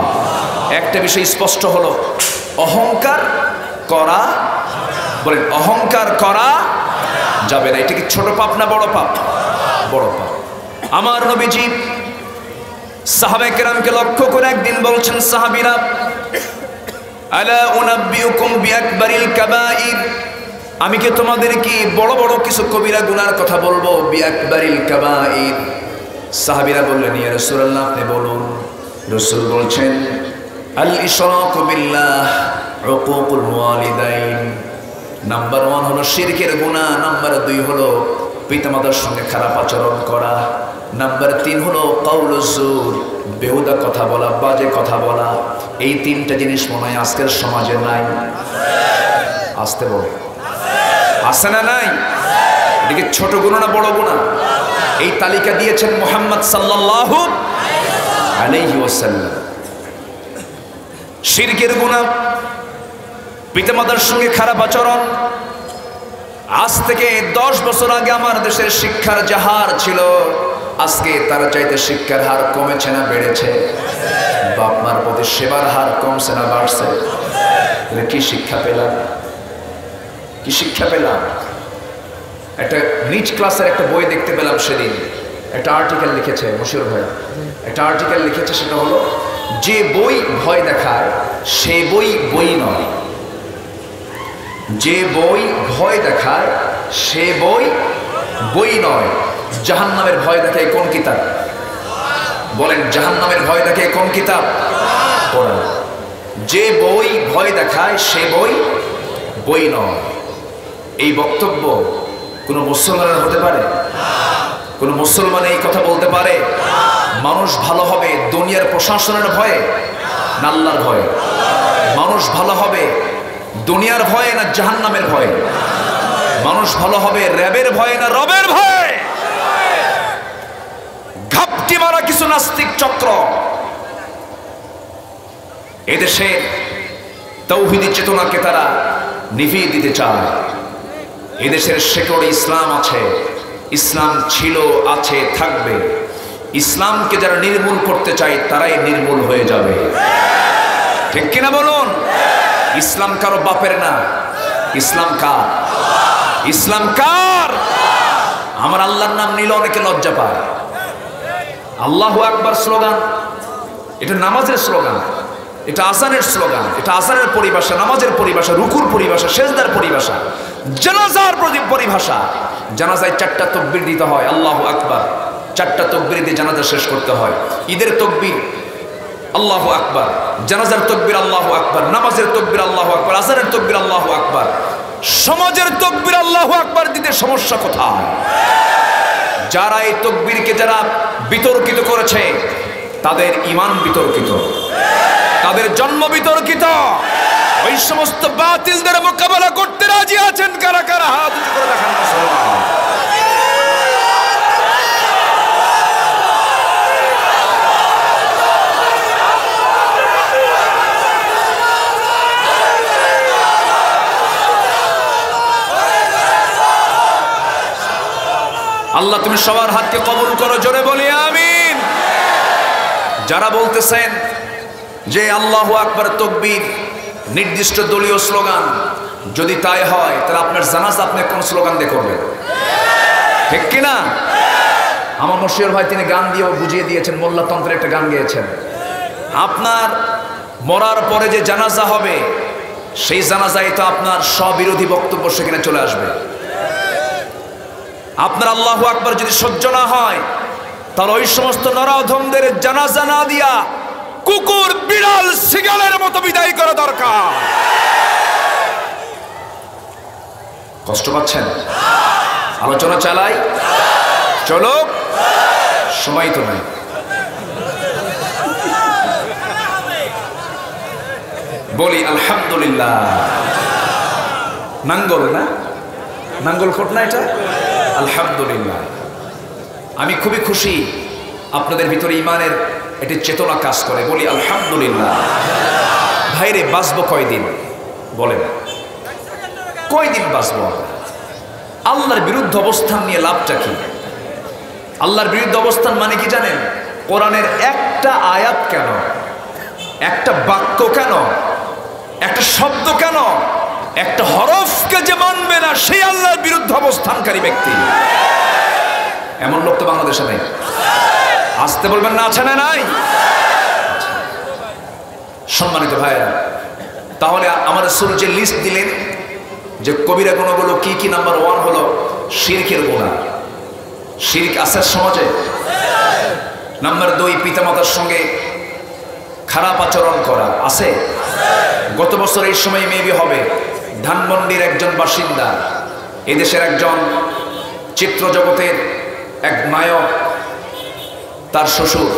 একটা বিষয় স্পষ্ট হলো, অহংকার করা, বলেন অহংকার করা যাবে না। এটা কি ছোট পাপ না বড় পাপ? বড় পাপ। আমার নবীজি সাহাবায়ে কেরামকে লক্ষ্য করে একদিন বলছেন, সাহাবীরা, আলা উনাব্বিউকুম বিআকবারিল কাবাইর, আমি কি তোমাদের কি বড় বড় কিছু কবিরা গুনার কথা বলবো? বিআকবারিল কাবাইর। সাহাবীরা বললেন, ইয়া রাসূলুল্লাহ, আপনি বলুন। রাসূল বলছেন, আল ইশরাকু বিল্লাহ, উকুকুল ওয়ালিদাইন। নাম্বার 1 হলো শিরকের গুনাহ, নাম্বার 2 হলো পিতামাতার সঙ্গে খারাপ আচরণ করা, নাম্বার 3 হলো কাউলুজ জুর, বেহুদা কথা বলা, বাজে কথা বলা। এই 3টা জিনিস মনে হয় আজকের সমাজে নাই। আসতে বল, আছে না নাই? এদিকে ছোট গুনাহ না বড় গুনাহ? এই তালিকা দিয়েছেন মুহাম্মদ সাল্লাল্লাহু আলাইহি ওয়াসাল্লাম। শিরকের গুনাহ, পিতামাতার সঙ্গে খারাপ আচরণ। আজ থেকে 10 বছর আগে আমার দেশের শিক্ষার যে হার ছিল, আজকে তার চাইতে শিক্ষার হার কমেছে না বেড়েছে? বাপ মার প্রতি সেবার হার কমছে না বাড়ছে? কি শিক্ষা পেলাম? কি শিক্ষা পেলাম? একটা নিচ ক্লাসের একটা বই দেখতে পেলাম সেদিন, একটা আর্টিকেল লিখেছে মশিউর ভাই, একটা আর্টিকেল লিখেছে, সেটা হলো, যে বই ভয় দেখায় সে বই বই নয়। যে বই ভয় দেখায় সে বই বই নয়। জাহান্নামের ভয় দেখায় কোন কিতাব? বলেন, জাহান্নামের ভয় দেখায় কোন কিতাব? কোরআন। যে বই ভয় দেখায় সে বই বই নয়। এই বক্তব্য কোন মুসলমানের হতে পারে? কোন মুসলমান এই কথা বলতে পারে? মানুষ ভালো হবে দুনিয়ার প্রশাসনের ভয়ে না আল্লাহর ভয়ে? মানুষ ভালো হবে দুনিয়ার ভয়ে না জাহান্নামের ভয়ে? মানুষ ভালো হবে রবের ভয়ে না রবের ভয়ে? ঘাপটি মারা কিছু নাস্তিক চক্র এদেশে তৌহিদি চেতনাকে তারা নিভিয়ে দিতে চায়। এদেশের শেকড়ে ইসলাম আছে, ইসলাম ছিল, আছে, থাকবে। ইসলামকে যারা নির্মূল করতে চায় তারাই নির্মূল হয়ে যাবে। ঠিক কিনা বলুন? ইসলাম কারো বাপের না, ইসলাম কার? ইসলাম কার? আমার আল্লাহর নাম নিলে অনেকে লজ্জা পায়। আল্লাহু আকবার স্লোগান, এটা নামাজের স্লোগান, এটা আযানের স্লোগান, এটা আযানের পরিভাষা, নামাজের পরিভাষা, রুকুর পরিভাষা, সেজদার পরিভাষা, জানাজার পরিভাষা। জানাজায় 4টা তাকবীর দিতে হয়, আল্লাহু আকবার। 4টা তাকবীর দিয়ে জানাজা শেষ করতে হয়। ঈদের তাকবীর আল্লাহু আকবার, জানাজার তাকবীর আল্লাহু আকবার, নামাজের তাকবীর আল্লাহু আকবার, আযানের তাকবীর আল্লাহু আকবার। সমাজের তাকবীর আল্লাহু আকবার দিতে সমস্যা কোথায়? যারা এই তাকবীরকে যারা বিতর্কিত করেছে তাদের ঈমান বিতর্কিত, তাদের জন্ম বিতর্কিত। ওই সমস্ত বাতিলদের মোকাবেলা করতে রাজি আছেন কারা কারা? হাত উঁচু করে দেখান মুসলমান। আল্লাহ তুমি সবার হাতকে কবুল করো, জোরে বলি আমিন। যারা বলতেছেন যে আল্লাহু আকবার তাকবীর নির্দিষ্ট দলীয় স্লোগান, যদি তাই হয় তাহলে আপনার জানাজা আপনি কোন স্লোগান দিয়ে করবেন? ঠিক কিনা? আমার মশিউর ভাই তিনি গান দিয়ে বুঝিয়ে দিয়েছেন, মোল্লাতন্ত্রের একটা গান গেয়েছেন। আপনার মরার পরে যে জানাজা হবে সেই জানাজায় তো আপনার স্ববিরোধী বক্তব্য সেখানে চলে আসবে। আপনার আল্লাহু আকবার যদি সহ্য না হয় তাহলে ওই সমস্ত নরাধমদের জানাজা না দিয়া কুকুর বিড়াল শিগালের মতো বিদায় করা দরকার। কষ্ট পাচ্ছেন? আলোচনা চালাই, চলো, সময় তো নাই। বলি আলহামদুলিল্লাহ। নাঙ্গল না, নাঙ্গল কোট না এটা? আলহামদুলিল্লাহ। আমি খুবই খুশি আপনাদের ভিতরে ইমানের একটি চেতনা কাজ করে। বলি আলহামদুলিল্লাহ। ভাইরে বাঁচবো কয়দিন বলেন? কয়দিন বাঁচবো? আল্লাহর বিরুদ্ধে অবস্থান নিয়ে লাভটা কি? আল্লাহর বিরুদ্ধে অবস্থান মানে কি জানেন? কোরআনের একটা আয়াত কেন, একটা বাক্য কেন, একটা শব্দ কেন, একটা হরফকে যে মানবে না সেই আল্লাহর বিরুদ্ধে অবস্থানকারী ব্যক্তি। এমন লোক তো বাংলাদেশে নেই। আসতে বলবেন না, আছে না নাই? সম্মানিত ভাইরা, তাহলে আমার রাসূল যে লিস্ট দিলেন যে কবিরা গুণাহগুলো কি কি, নাম্বার 1 হলো শিরকের গুনাহ। শিরক আছে সমাজে। নাম্বার 2 পিতামাতার সঙ্গে খারাপ আচরণ করা আছে। গত বছর এই সময় মেবি হবে ধানমন্ডির একজন বাসিন্দা, এদেশের একজন চিত্র জগতের এক নায়ক, তার শ্বশুর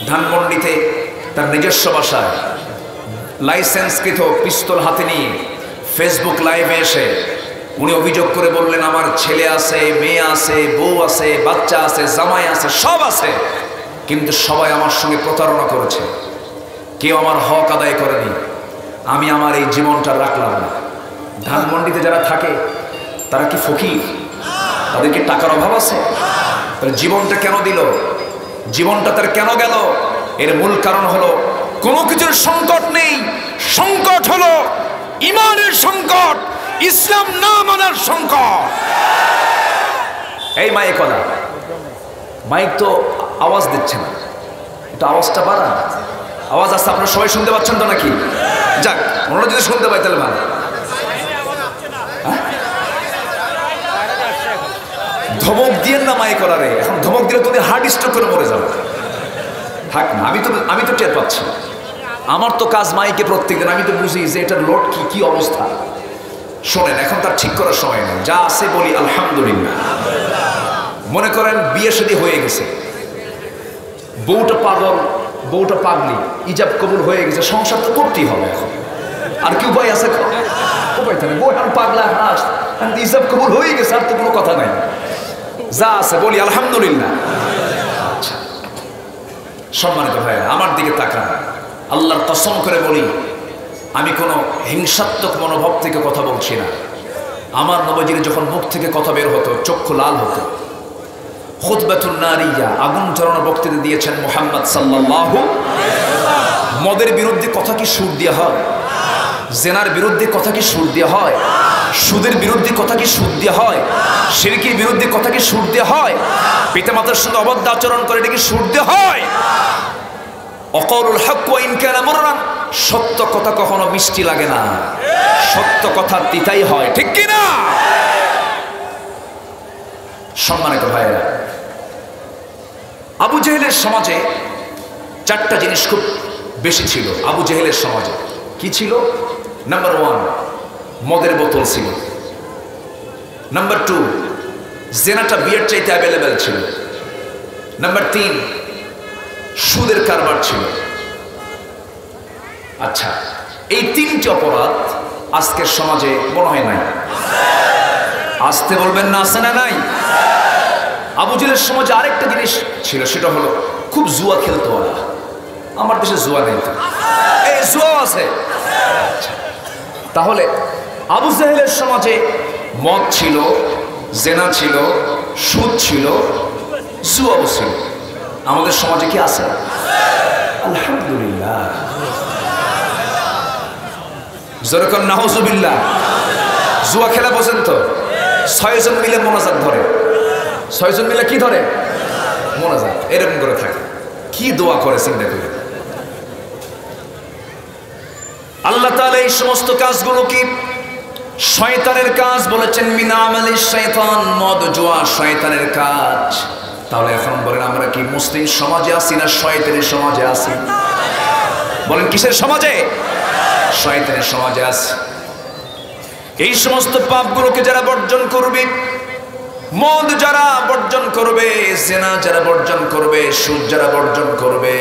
ধানমন্ডিতে তার নিজস্ব বাসায় লাইসেন্সকৃত পিস্তল হাতে নিয়ে ফেসবুক লাইভে এসে উনি অভিযোগ করে বললেন, আমার ছেলে আছে, মেয়ে আছে, বউ আছে, বাচ্চা আছে, জামাই আছে, সব আছে, কিন্তু সবাই আমার সঙ্গে প্রতারণা করেছে, কেউ আমার হক আদায় করেনি, আমি আমার এই জীবনটা রাখলাম না। ধানমন্ডিতে যারা থাকে তারা কি ফকির? তাদের কি টাকার অভাব আছে? তাহলে জীবনটা কেন দিল? জীবনটা তার কেন গেল? এর মূল কারণ হলো কোনো কিছুর সংকট নেই, সংকট হলো ইমানের সংকট, ইসলাম না মানার সংকট। এই মাইক কলা, মাইক তো আওয়াজ দিচ্ছে না, একটু আওয়াজটা বাড়ান। আওয়াজ আসছে, আপনারা সবাই শুনতে পাচ্ছেন তো নাকি? যাক, ওনারা যদি শুনতে পাই তাহলে ভালো। ধমক দিয়ে না মাইক কলারে, এখন ধমক দিলে তোদের হার্ট স্ট্রোক করে মরে যাবে। থাক না, আমি তো টের পাচ্ছি। আমার তো কাজ মাইকে প্রত্যেকদিন, আমি তো বুঝি যে এটার লোড কি কি অবস্থা। শোনেন, এখন তার ঠিক করার সময় নেই, যা আছে বলি আলহামদুলিল্লাহ। মনে করেন বিয়ে শাদী হয়ে গেছে, বউটা পাগল, বউটা পাগলি, ইজাব কবুল হয়ে গেছে, সংসার তো করতেই হবে এখন। আর কি উপায় আছে? উপায় থাকে, বউ এখন পাগলা হাস, ইজাব কবুল হয়ে গেছে, আর তো কোনো কথা নাই। যা আছে বলি আলহামদুলিল্লাহ। আচ্ছা, সম্মানিত ভাইরা, আমার দিকে তাকান, আল্লাহর কসম করে বলি, আমি কোনো হিংসাত্মক মনোভাব থেকে কথা বলছি না। আমার নবীজির যখন মুখ থেকে কথা বের হতো চক্ষু লাল হতো। খুতবাতুন নারিয়া, আগুন জ্বালানো বক্তৃতা দিয়েছেন মুহাম্মদ সাল্লাল্লাহু। মদের বিরুদ্ধে কথা কি সুর দেওয়া হয়? জেনার বিরুদ্ধে কথা কি সুর দেওয়া হয়? সুদের বিরুদ্ধে কথা কি সুর দেওয়া হয়? শিরকের বিরুদ্ধে কথা কি সুর দেওয়া হয়? পিতামাতার সঙ্গে অবাধ্য আচরণ করে এটা কি সুর দেওয়া হয়? অকরুল হক ওয়া ইন কানা মুররান, সত্য কথা কখনো মিষ্টি লাগে না, সত্য কথা তিতাই হয়, ঠিক কি না? সম্মানিত ভাইয়েরা, আবু জেহেলের সমাজে 4টা জিনিস খুব বেশি ছিল। আবু জেহেলের সমাজে কি ছিল? নাম্বার 1 মদের বোতল ছিল। নাম্বার 2 জেনাটা বিয়ের চাইতে অ্যাভেলেবেল ছিল। নাম্বার 3 সুদের কারবার ছিল। আচ্ছা, এই 3টি অপরাধ আজকের সমাজে মনে হয় নাই। আসতে বলবেন না, আছে না নাই? আবু জেহেলের সমাজে আরেকটা জিনিস ছিল, সেটা হলো খুব জুয়া খেলতো ওরা। আমার দেশে জুয়া নেই, এই জুয়া আছে। তাহলে আবু জেহেলের সমাজে মদ ছিল, জেনা ছিল, সুদ ছিল, জুয়াও ছিল। আমাদের সমাজে কি আছে? আলহামদুলিল্লাহ, যেরকম নাউজুবিল্লাহ। জুয়া খেলা বোঝেন তো? 6 জন মিলে মোনাজাত ধরে, 6 জন মিলে কি ধরে? মোনাজাত। এরকম করে থাকে, কি দোয়া করে চিন্তা করে। আল্লাহ তাআলা এই সমস্ত কাজগুলো কি শয়তানের কাজ বলেছেন, মিন আমালিশ শয়তান। মদ জুয়া শয়তানের কাজ। তাহলে এখন বলেন, আমরা কি মুসলিম সমাজে আছি না শয়তানের সমাজে আছি? বলেন কিসের সমাজে? শয়তানের সমাজে আছি। এই সমস্ত পাপগুলোকে যারা বর্জন করবে, মদ যারা বর্জন করবে, জিনা যারা বর্জন করবে, সুদ যারা বর্জন করবে,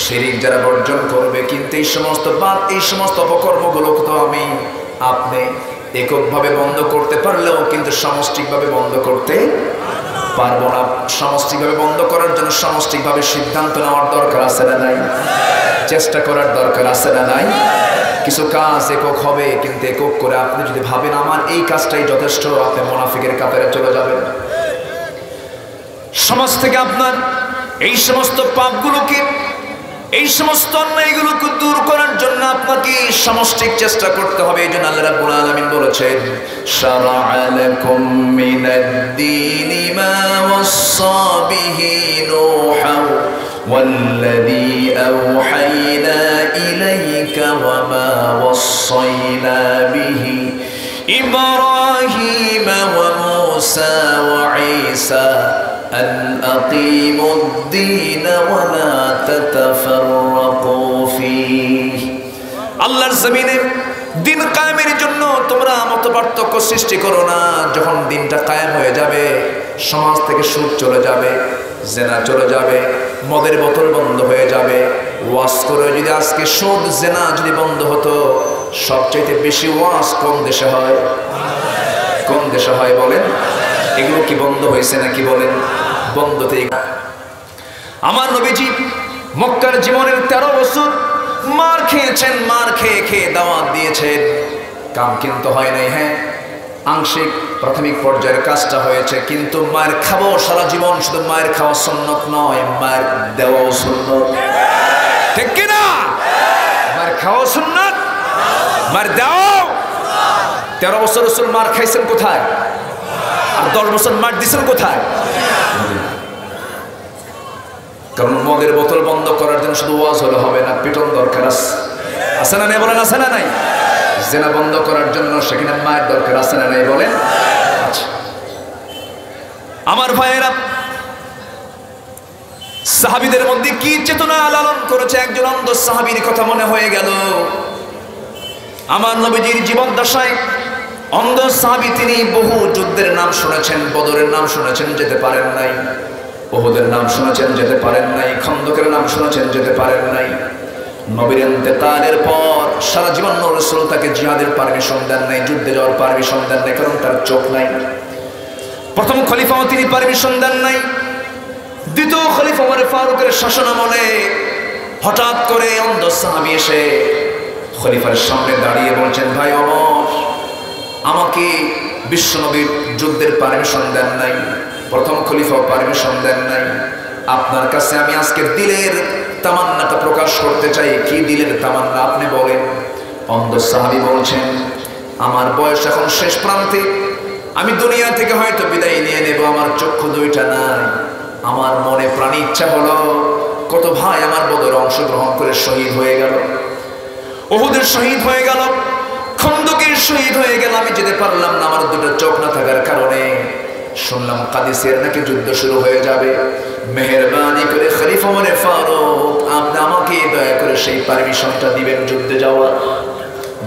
শিরক যারা বর্জন করবে, কিন্তু এই সমস্ত পাপ, এই সমস্ত অপকর্মগুলো তো আমি আপনি এককভাবে বন্ধ করতে পারলেও কিন্তু সামষ্টিকভাবে বন্ধ করতে পারবো না। সামষ্টিকভাবে বন্ধ করার জন্য সামষ্টিকভাবে সিদ্ধান্ত নেওয়ার দরকার আছে না নাই? চেষ্টা করার দরকার আছে না নাই? কিছু কাজ একক হবে, কিন্তু একক করে আপনি যদি ভাবেন আমার এই কাজটাই যথেষ্ট, আপনি মুনাফিকের কাতারে চলে যাবেন। সমাজ থেকে আপনার এই সমস্ত পাপগুলোকে, এই সমস্ত অন্যায়গুলোকে দূর করার জন্য আপনাকে সামষ্টিক চেষ্টা করতে হবে। এই জন্য আল্লাহ রাব্বুল আলামিন বলেছেন, শারা'a লাকুম মিনাদ-দীনি মা ওয়াসসা বিহি নূহা ওয়াল্লাযী আওহাইনা ইলাইকা ওয়া মা ওয়াসাইনা বিহি ইব্রাহিমা ওয়া মূসা ওয়া ঈসা أن أقيموا الدين ولا تتفرقوا فيه। আল্লাহর জমিনে দিন কায়েমের জন্য তোমরা মতপার্থক্য সৃষ্টি করো না। যখন দিনটা কায়েম হয়ে যাবে, সমাজ থেকে সুদ চলে যাবে, জেনা চলে যাবে, মদের বোতল বন্ধ হয়ে যাবে। ওয়াজ করে যদি আজকে সুদ জেনা যদি বন্ধ হতো, সবচাইতে বেশি ওয়াজ কোন দেশে হয়? কোন দেশে হয় বলেন? এগুলো কি বন্ধ হয়েছে নাকি বলেন? বন্ধতে আমার নবীজি মক্কার জীবনের 13 বছর মার খেয়েছেন, মার খেয়ে খেয়ে দাওয়াত দিয়েছেন, কাম কিন্তু হয় নাই। হ্যাঁ, আংশিক প্রাথমিক পর্যায়ের কাজটা হয়েছে, কিন্তু মায়ের খাবো সারা জীবন। শুধু মায়ের খাওয়া সুন্নত নয়, মায়ের দেওয়াও সুন্নত, ঠিক কিনা? মায়ের খাওয়া সুন্নত, মায়ের দেওয়াও। 13 বছর রাসূল মার খাইছেন কোথায়? আর 10 বছর মার দিছেন কোথায়? কারণ মদের বোতল বন্ধ করার জন্য শুধু ওয়াজ হলে হবে না, পিটন দরকার আছে না নাই? বলেন আছে না নাই? জেনা বন্ধ করার জন্য সেখানে মায়ের দরকার আছে না নাই? বলেন। আমার ভাইয়েরা, সাহাবীদের মধ্যে কি চেতনা লালন করেছে। একজন অন্ধ সাহাবীর কথা মনে হয়ে গেল। আমার নবীজির জীবন দশায় অন্ধ সাহাবী, তিনি বহু যুদ্ধের নাম শুনেছেন, বদরের নাম শুনেছেন, যেতে পারেন নাই। উহুদের নাম শুনেছেন, যেতে পারেন নাই। খন্দকের নাম শুনেছেন, যেতে পারেন নাই। নবীর ইন্তেকালের পর সারা জীবন রাসূল তাকে জিহাদের পারমিশন দেন নাই, যুদ্ধে যাওয়ার পারমিশন দেন নাই, কারণ তার চোখ নাই। প্রথম খলিফাও তিনি পারমিশন দেন নাই। দ্বিতীয় খলিফা ওমর ফারুকের শাসনামলে হঠাৎ করে অন্ধ সাহাবী এসে খলিফার সামনে দাঁড়িয়ে বলছেন, ভাই ওমর, আমাকে বিশ্বনবীর যুদ্ধের পারমিশন দেন নাই, প্রথম খলিফা পারমিশন দেন নাই। আপনার কাছে আমি আজকে দিলের তামান্নাটা প্রকাশ করতে চাই। কি দিলের তামান্না আপনি বলেন। অন্ধ সাহাবী বলছেন, আমার বয়স এখন শেষ প্রান্তে, আমি দুনিয়া থেকে হয়তো বিদায় নিয়ে নেব, আমার চক্ষু দুইটা নাই। আমার মনে প্রাণী ইচ্ছা হলো, কত ভাই আমার বদরে অংশগ্রহণ করে শহীদ হয়ে গেল, উহুদের শহীদ হয়ে গেল, খন্দকের শহীদ হয়ে গেল, আমি যেতে পারলাম না আমার দুটো চোখ না থাকার কারণে। শুনলাম কাদিসের নাকি যুদ্ধ শুরু হয়ে যাবে। মেহেরবানি করে খলিফা ওমর ফারুক, আপনি আমাকে দয়া করে সেই পারমিশনটা দিবেন যুদ্ধে যাওয়ার।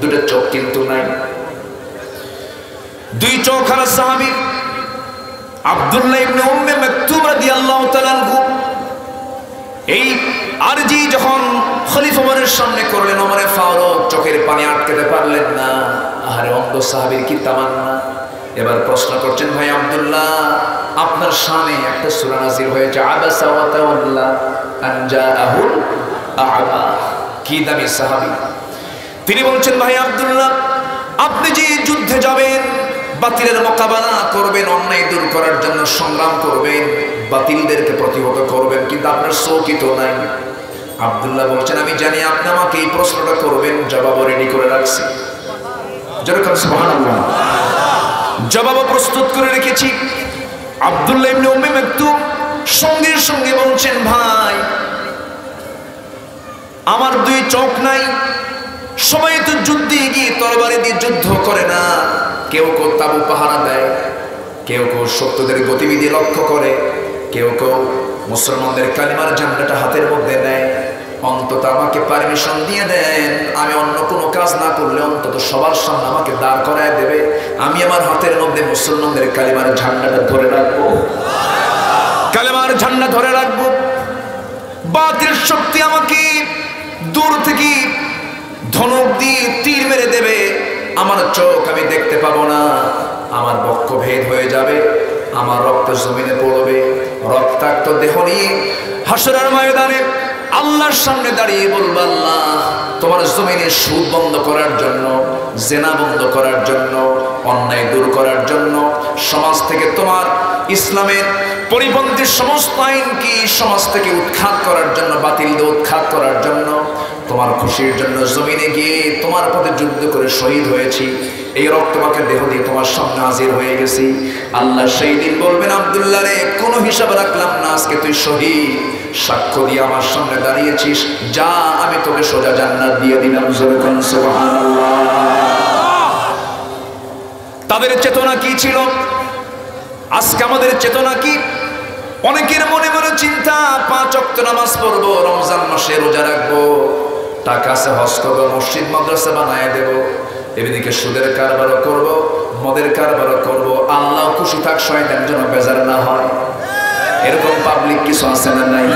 দুটো চোখ কিন্তু নাই। দুই চোখ হারা সাহাবী আব্দুল্লাহ ইবনে উম্মে মাকতুম রাদিয়াল্লাহু তাআলা আনহু এই আরজি যখন খলিফা ওমরের সামনে করলেন, ওমর ফারুক চোখের পানি আটকাতে পারলেন না। আরে অন্ধ সাহাবীর কি তামান্না। এবার প্রশ্ন করছেন, ভাই আব্দুল্লাহ, আপনার শানে একটা সূরা নাযিল হয়েছে, আবাসা ওয়া তাওয়াল্লা আন জাআহুল আ'মা। কি দামি সাহাবী। তিনি বলছেন, ভাই আব্দুল্লাহ, আপনি যে যুদ্ধে যাবেন, বাতিলের মোকাবেলা করবেন, অন্যায় দূর করার জন্য সংগ্রাম করবেন, বাতিলদেরকে প্রতিহত করবেন, কিন্তু আপনার চৌকি তো নাই। আব্দুল্লাহ বলছেন, আমি জানি আপনি আমাকে এই প্রশ্নটা করবেন, জবাবও রেডি করে রাখছি। যেরকম সুবহানাল্লাহ, জবাবও প্রস্তুত করে রেখেছি। আব্দুল্লাহ ইবনে উম্মে মাকতুম সঙ্গে সঙ্গে বলছেন, ভাই আমার দুই চোখ নাই, সবাই তো যুদ্ধে গিয়ে তরবারি দিয়ে যুদ্ধ করে না, কেউ কেউ তাবু পাহারা দেয়, কেউ কেউ শত্রুদের গতিবিধি লক্ষ্য করে, কেউ কেউ মুসলমানদের কালিমার ঝান্ডাটা হাতের মধ্যে নেয়। অন্তত আমাকে পারমিশন দিয়ে দেন, আমি অন্য কোনো কাজ না করলে অন্তত সবার সামনে আমাকে দাঁড় করায় দেবে, আমি আমার হাতের মধ্যে মুসলমানদের কালিমার ঝান্ডাটা ধরে রাখবো, কালিমার ঝান্ডা ধরে রাখবো। বাতিল শক্তি আমাকে দূর থেকে ধনুক দিয়ে তীর মেরে দেবে, আমার চোখ আমি দেখতে পাবো না, আমার বক্ষ ভেদ হয়ে যাবে, আমার রক্ত জমিনে পড়বে, রক্তাক্ত দেহ নিয়ে হাসরের ময়দানে আল্লাহর সামনে দাঁড়িয়ে বলবো, আল্লাহ তোমার জমিনে সুদ বন্ধ করার জন্য, জেনা বন্ধ করার জন্য, অন্যায় দূর করার জন্য, সমাজ থেকে তোমার ইসলামের পরিপন্থী সমস্ত আইনকে সমাজ থেকে উৎখাত করার জন্য, বাতিল দিয়ে উৎখাত করার জন্য, তোমার খুশির জন্য জমিনে গিয়ে তোমার পথে যুদ্ধ করে শহীদ হয়েছি, এই রক্তমাখা দেহ দিয়ে তোমার সামনে হাজির হয়ে গেছি। আল্লাহ সেই দিন বলবেন, আব্দুল্লাহ রে, কোনো হিসাব রাখলাম না, আজকে তুই শহীদ, সাক্ষ্য দিয়ে আমার সামনে দাঁড়িয়েছিস, যা আমি তোকে সোজা জান্নাত দিয়ে দিলাম। সুবহানাল্লাহ। তাদের চেতনা কি ছিল, আজকে আমাদের চেতনা কি? অনেকের মনে মনে চিন্তা, 5 ওয়াক্ত নামাজ পড়বো, রমজান মাসে রোজা রাখবো, টাকা আছে হজ করবো, মসজিদ মাদ্রাসা বানায় দেবো, এদিকে সুদের কারবারও করবো, মদের কারবারও করবো, আল্লাহ খুশি থাক, শয়তান যেন বেজার না হয়। এরকম পাবলিক কিছু আছে না নাই?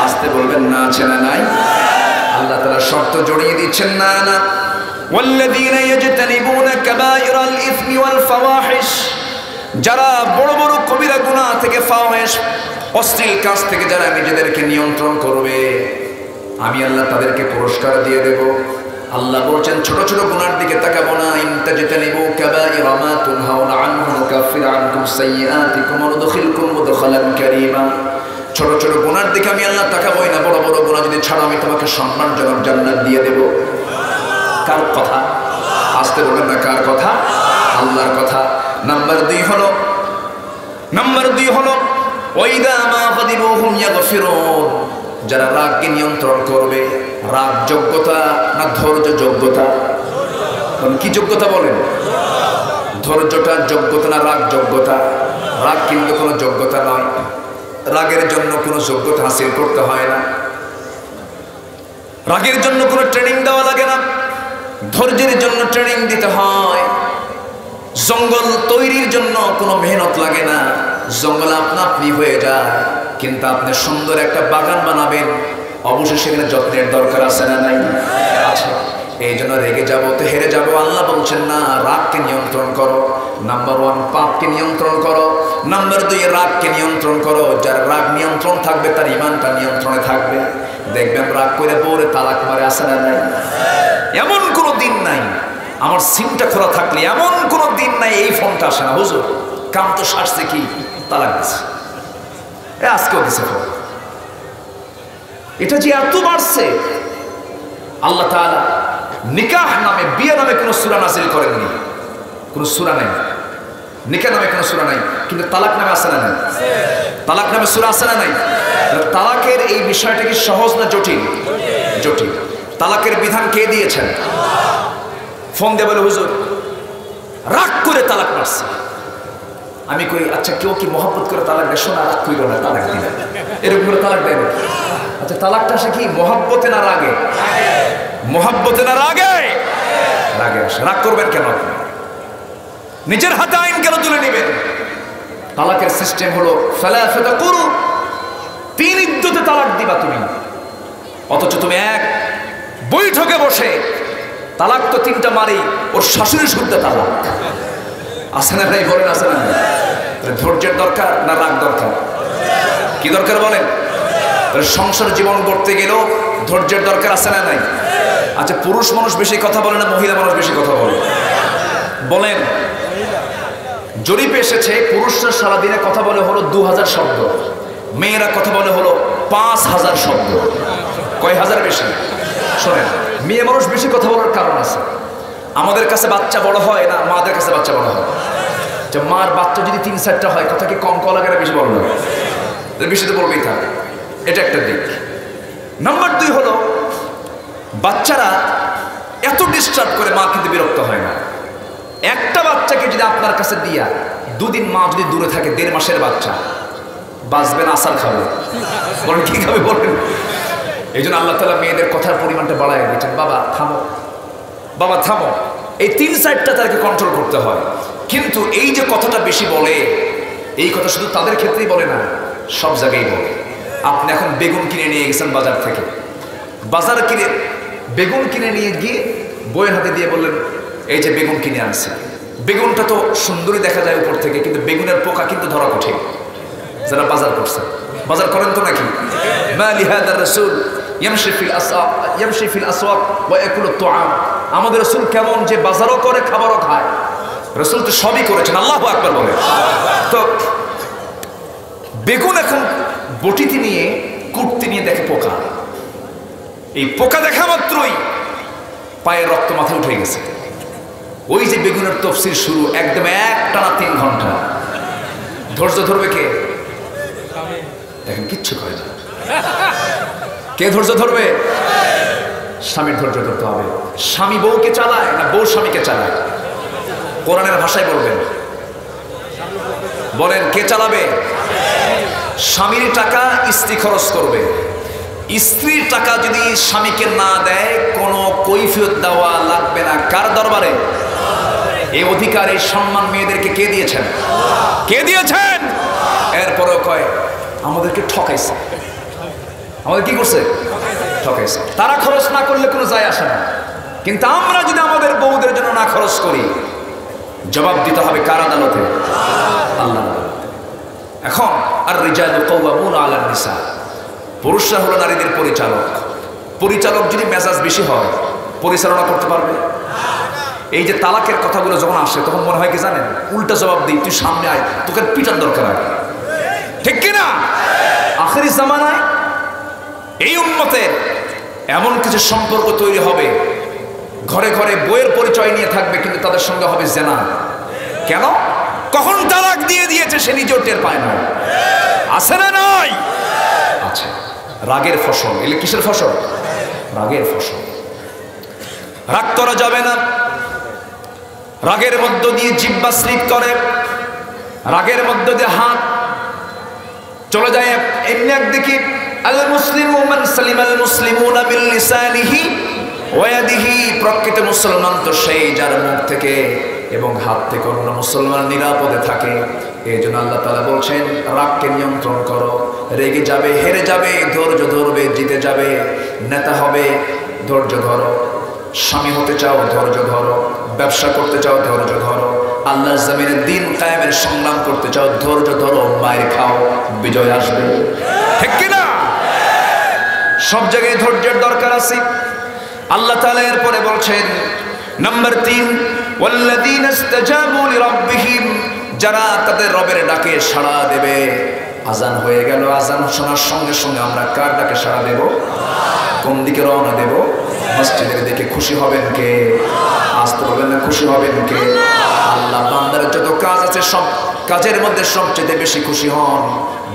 আসতে বলবেন না, আছে না নাই? আল্লাহ তাআলা শর্ত জড়িয়ে দিচ্ছেন, না না, ওয়াল্লাযীনা ইয়াজতানিবুনা কাবায়িরাল ইসমি ওয়াল ফাওয়াহিশ, যারা বড় বড় কবিরা গুনাহ থেকে, ফাওয়াহিশ অশ্লীল কাজ থেকে যারা নিজেদেরকে নিয়ন্ত্রণ করবে, আমি আল্লাহ তাদেরকে পুরস্কার দিয়ে দেব। আল্লাহ বলছেন, ছোট ছোট গুনার দিকে তাকাবো না, ইন তাজতানিবু কাবায়িরা মা তুনহাউনা আনহু নুকাফির আনকুম সাইয়্যাতিকুম ওয়া নুদখিলকুম মুদখালান কারীমা। ছোট ছোট গুনার দিকে আমি আল্লাহ তাকাবোই না, বড় বড় গুনাহ যদি ছাড়ো আমি তোমাকে সম্মানজনক জান্নাত দিয়ে দেব। কার কথা? আসতে বলবেন না, কার কথা? আল্লাহর কথা। নাম্বার 2 হলো ওয়াইদা মা গাদিবুহুম ইয়াগফিরুন, যারা রাগকে নিয়ন্ত্রণ করবে। রাগ যোগ্যতা না ধৈর্য যোগ্যতা? কি যোগ্যতা বলেন? ধৈর্যটা যোগ্যতা না রাগ যোগ্যতা? রাগ কিন্তু কোনো যোগ্যতা নয়, রাগের জন্য কোনো যোগ্যতা হাসিল করতে হয় না, রাগের জন্য কোনো ট্রেনিং দেওয়া লাগে না, ধৈর্যের জন্য ট্রেনিং দিতে হয়। জঙ্গল তৈরির জন্য কোনো মেহনত লাগে না, জঙ্গল আপনা আপনি হয়ে যায়, কিন্তু আপনি সুন্দর একটা বাগান বানাবেন, অবশ্যই সেখানে যত্নের দরকার আছে না নাই? আছে। এই জন্য রেগে যাবো তো হেরে যাবো, আল্লাহ বলছেন না, রাগকে নিয়ন্ত্রণ করো। নাম্বার 1 পাপকে নিয়ন্ত্রণ করো, নাম্বার 2 রাগকে নিয়ন্ত্রণ করো। যার রাগ নিয়ন্ত্রণ থাকবে তার ঈমানটা নিয়ন্ত্রণে থাকবে। দেখবেন রাগ করে বউরে তালাক মারে, আছে না নাই? এমন কোনো দিন নাই, আমার সিমটা খোলা থাকলে এমন কোনো দিন নাই এই ফোনটা আসে না, হুজুর কাম তো সারছে কি, তালাক দিছে, আজকেও দিছে ফোন। এটা যে এত বাড়ছে, আল্লাহ তাআলা নিকাহ নামে, বিয়ে নামে কোনো সূরা নাযিল করেননি, কোনো সূরা নাই। নিকাহ নামে কোনো সূরা নাই, কিন্তু তালাক নামে আছে না নাই? তালাক নামে সূরা আছে না নাই? তালাকের এই বিষয়টা কি সহজ না জটিল? জটিল। তালাকের বিধান কে দিয়েছেন? ফোন দিয়ে বলে, হুজুর রাগ করে তালাক মারছে। আমি কই, আচ্ছা কেউ কি মহব্বত করে তালাক দেয়? শোনা, রাগ কইল না, তালাক দিলে এরকম করে তালাক দেয় না। আচ্ছা তালাকটা আসে কি মহব্বতে না রাগে? মহব্বতে না রাগে? রাগে আসে। রাগ করবেন কেন? নিজের হাতে আইন কেন তুলে নেবেন? তালাকের সিস্টেম হলো সালাসাতা কুরু, 3 ইদ্যতে তালাক দিবা তুমি, অথচ তুমি এক বৈঠকে বসে তালাক তো 3টা মারি, ওর শাশুড়ি শুদ্ধ তালাক। আছে না নাই? বলেন আছে না? ধৈর্যের দরকার না রাগ দরকার? কি দরকার বলেন? সংসার জীবন করতে গেলেও ধৈর্যের দরকার আছে না নাই? আচ্ছা পুরুষ মানুষ বেশি কথা বলে না মহিলা মানুষ বেশি কথা বলে? বলেন জরিপে এসেছে পুরুষরা সারাদিনে কথা বলে হলো 2000 শব্দ, মেয়েরা কথা বলে হলো 5000 শব্দ। কয় হাজার বেশি? শোনেন, মেয়ে মানুষ বেশি কথা বলার কারণ আছে। আমাদের কাছে বাচ্চা বড় হয় না, মাদের কাছে বাচ্চা বড় হয়। যে মার বাচ্চা যদি 3-4টা হয়, কথা কি কম কলা লাগে বেশি বড় হয়? বেশি তো বলবেই থাকে, এটা একটা দিক। নাম্বার 2 হলো বাচ্চারা এত ডিস্টার্ব করে, মা কিন্তু বিরক্ত হয় না। একটা বাচ্চাকে যদি আপনার কাছে দিয়া 2 দিন মা যদি দূরে থাকে, 1.5 মাসের বাচ্চা বাঁচবে না, আসার খাবে। বলেন কি খাবে বলেন? এই জন্য আল্লাহ তাআলা মেয়েদের কথার পরিমাণটা বাড়ায় দিয়েছেন। বাবা থামো, বাবা থামো, এই 3-4টা তাকে কন্ট্রোল করতে হয়। কিন্তু এই যে কথাটা বেশি বলে, এই কথা শুধু তাদের ক্ষেত্রেই বলে না, সব জায়গায় বলে। আপনি এখন বেগুন কিনে নিয়ে গেছেন বাজার থেকে, বাজার কিনে বেগুন কিনে নিয়ে গিয়ে বইয়ের হাতে দিয়ে বললেন, এই যে বেগুন কিনে আনছি। বেগুনটা তো সুন্দরই দেখা যায় উপর থেকে, কিন্তু বেগুনের পোকা কিন্তু ধরা কঠিন। যারা বাজার করছেন, বাজার করেন তো নাকি? মা লিহাদার রাসূল ইয়ামশি ফিল আসওয়াক ওয়া ইয়াকুলু তুআম। আমাদের রাসূল কেমন যে বাজারও করে, খাবারও খায়। রাসূল তো সবই করেছেন, আল্লাহু আকবার বলে। তো বেগুন এখন বটিতে নিয়ে কুটতে নিয়ে দেখে পোকা। এই পোকা দেখা মাত্রই পায়ের রক্ত মাথায় উঠে গেছে। ওই যে বেগুনের তাফসীর শুরু, একদম একটানা 3 ঘন্টা। ধৈর্য ধরবে কে? দেখেন কিচ্ছু করে না। কে ধৈর্য ধরবে? স্বামীর ধৈর্য ধরতে হবে। স্বামী বউকে চালায় না বউ স্বামীকে চালায়? কোরআনের ভাষায় বলবেন, বলেন কে চালাবে? স্বামীর টাকা স্ত্রী খরচ করবে। স্ত্রীর টাকা যদি স্বামীকে না দেয়, কোনো কৈফিয়ত দেওয়া লাগবে না। কার দরবারে? এই অধিকার, এই সম্মান মেয়েদেরকে কে দিয়েছেন? কে দিয়েছেন? এরপরেও কয় আমাদেরকে ঠকাইছে। আমাদের কি করছে? ঠকাইছে। তারা খরচ না করলে কোনো যায় আসে না, কিন্তু আমরা যদি আমাদের বউদের জন্য না খরচ করি, জবাব দিতে হবে কার আদালতে? আল্লাহ। এখন আর রিজালু কাওয়ামুনা আলান নিসা, পুরুষরা হলো নারীদের পরিচালক। পরিচালক যদি মেজাজ বেশি হয়, পরিচালনা করতে পারবে? এই যে তালাকের কথাগুলো যখন আসে, তখন মনে হয় কি জানেন, উল্টা জবাব দিই, তুই সামনে আয়, তোকে পিটার দরকার হয়, ঠিক কিনা? আখেরি জামানায় এই উম্মতের এমন কিছু সম্পর্ক তৈরি হবে, ঘরে ঘরে বইয়ের পরিচয় নিয়ে থাকবে, কিন্তু তাদের সঙ্গে হবে জেনা। কেন? কখন তালাক দিয়ে দিয়েছে সে নিজেও টের পায় না। আছে না নাই? আচ্ছা, রাগের ফসল। এলে কিসের ফসল? রাগের ফসল। রাগ করা যাবে না। রাগের মধ্য দিয়ে জিহ্বা স্লিপ করে, রাগের মধ্য দিয়ে হাত চলে যায়। এমনি একদিকে আল মুসলিমু মান সালিমাল মুসলিমুনা বিল লিসানিহি ওয়া ইয়াদিহি, প্রকৃত মুসলমান তো সেই যার মুখ থেকে এবং হাত থেকে অন্য মুসলমান নিরাপদে থাকে। এই জন্য আল্লাহ তাআলা বলছেন, রাগকে নিয়ন্ত্রণ করো। রেগে যাবে, হেরে যাবে, ধৈর্য ধরবে, জিতে যাবে। নেতা হবে, ধৈর্য ধরো। স্বামী হতে চাও, ধৈর্য ধরো। ব্যবসা করতে চাও, ধৈর্য ধরো। আল্লাহর জমিনে দিন কায়েমের সংগ্রাম করতে চাও, ধৈর্য ধরো। মায়ের খাও, বিজয় আসবে, ঠিক কিনা? সব জায়গায় ধৈর্যের দরকার আছে। আল্লাহ তাআলা এরপরে বলছেন, নাম্বার 3, ওয়াল্লাযীনা ইসতাজাবু লিরাব্বিহিম, যারা তাদের রবের ডাকে সাড়া দেবে। আজান হয়ে গেল, আজান শোনার সঙ্গে সঙ্গে আমরা কার ডাকে সাড়া দেব? কোন দিকে রওনা দেব? মসজিদের দিকে। খুশি হবেন কে? আসতে বলবেন না, খুশি হবেন কে? আল্লাহ বান্দার যত কাজ আছে, সব কাজের মধ্যে সবচেয়ে বেশি খুশি হন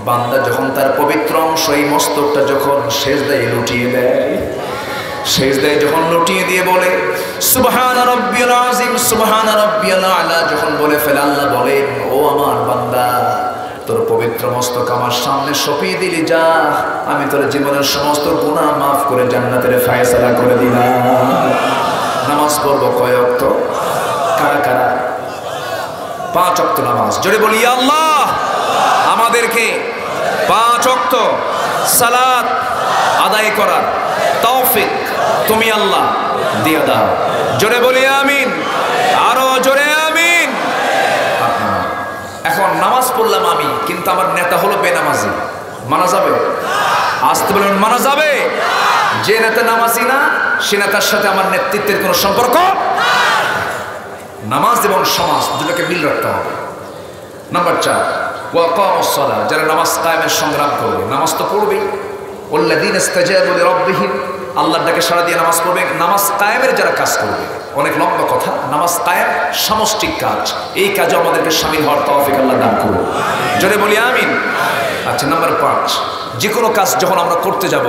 বান্দা যখন তার পবিত্র অংশ, এই মস্তকটা যখন সেজদায় লুটিয়ে দেয়। সেজদায় যখন লুটিয়ে দিয়ে বলে সুবহান রাব্বিয়াল আযীম, সুবহান রাব্বিয়াল আলা, যখন বলে ফেলে, আল্লাহ বলেন, ও আমার বান্দা, তোর পবিত্র মস্তক আমার সামনে সঁপিয়ে দিলি, যা, আমি তোর জীবনের সমস্ত গুনাহ মাফ করে জান্নাতের ফয়সালা করে দিলাম। নামাজ পড়বো কয় ওয়াক্ত? কারা কারা? 5 ওয়াক্ত নামাজ। জোরে বলি আল্লাহ আমাদেরকে 5 ওয়াক্ত সালাত আদায় করার তৌফিক তুমি আল্লাহ দিয়ে দাও। জোরে বলি আমিন, আরো জোরে আমিন। এখন নামাজ পড়লাম আমি, কিন্তু আমার নেতা হলো বেনামাজি, মানা যাবে? আসতে বলেন, মানা যাবে? যে নেতা নামাজি না, সে নেতার সাথে আমার নেতৃত্বের কোনো সম্পর্ক। নামাজ এবং সমাজ দুটোকে মিল রাখতে হবে। নাম্বার 4 ওয়াকামুস সালাহ, যারা নামাজ কায়েমের সংগ্রাম করবে, নামাজ তো পড়বেই। ওয়াল্লাযীনা ইসতাজাবু লিরাব্বিহিম, আল্লাহর ডাকে সাড়া দিয়ে নামাজ পড়বে। নামাজ কায়েমের যারা কাজ করবে, অনেক লম্বা কথা, নামাজ কায়েম সামষ্টিক কাজ, এই কাজে আমাদেরকে শামিল হওয়ার তৌফিক আল্লাহ দান করুন, জোরে বলি আমিন। আচ্ছা, নাম্বার 5, যে কোনো কাজ যখন আমরা করতে যাব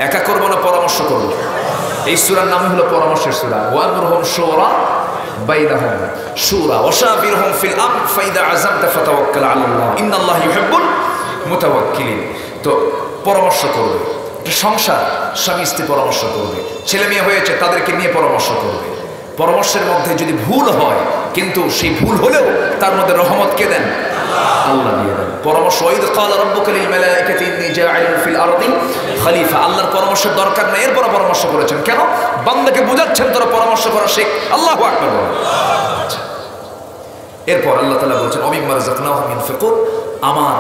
একা করব না, পরামর্শ করব। এই সূরার নাম হলো পরামর্শের সূরা। ওয়ামরুহুম শুরা বাইনাহুম শুরা ওয়াশাবিরহুম ফিল আমর ফাইদা আযামতা ফাতাওয়াক্কাল আলাল্লাহ ইন্নাল্লাহা ইউহিব্বুল মুতাওয়াক্কিলিন। তো পরামর্শ করবে, সংসার স্বামী স্ত্রী পরামর্শ করবে, ছেলে মেয়ে হয়েছে তাদেরকে নিয়ে পরামর্শ করবে। পরামর্শের মধ্যে যদি ভুল হয়, কিন্তু সেই ভুল হলেও তার মধ্যে রহমত কে দেন? আল্লাহ দিয়ে দেন। পরামর্শ, ওয়াইদ ক্বালা রাব্বুকা লিল মালাইকাতি ইন্নী জাইলুন ফিল আরদি খলিফা, আল্লাহর পরামর্শের দরকার নেই, এরপর পরামর্শ করেছেন কেন? বান্দাকে বোঝাচ্ছেন তোরা পরামর্শ করা শেখ। আল্লাহু আকবার। এরপর আল্লাহ তাআলা বলেছেন ওমিম্মা রাযাকনাহুম ইউনফিকুন, আমার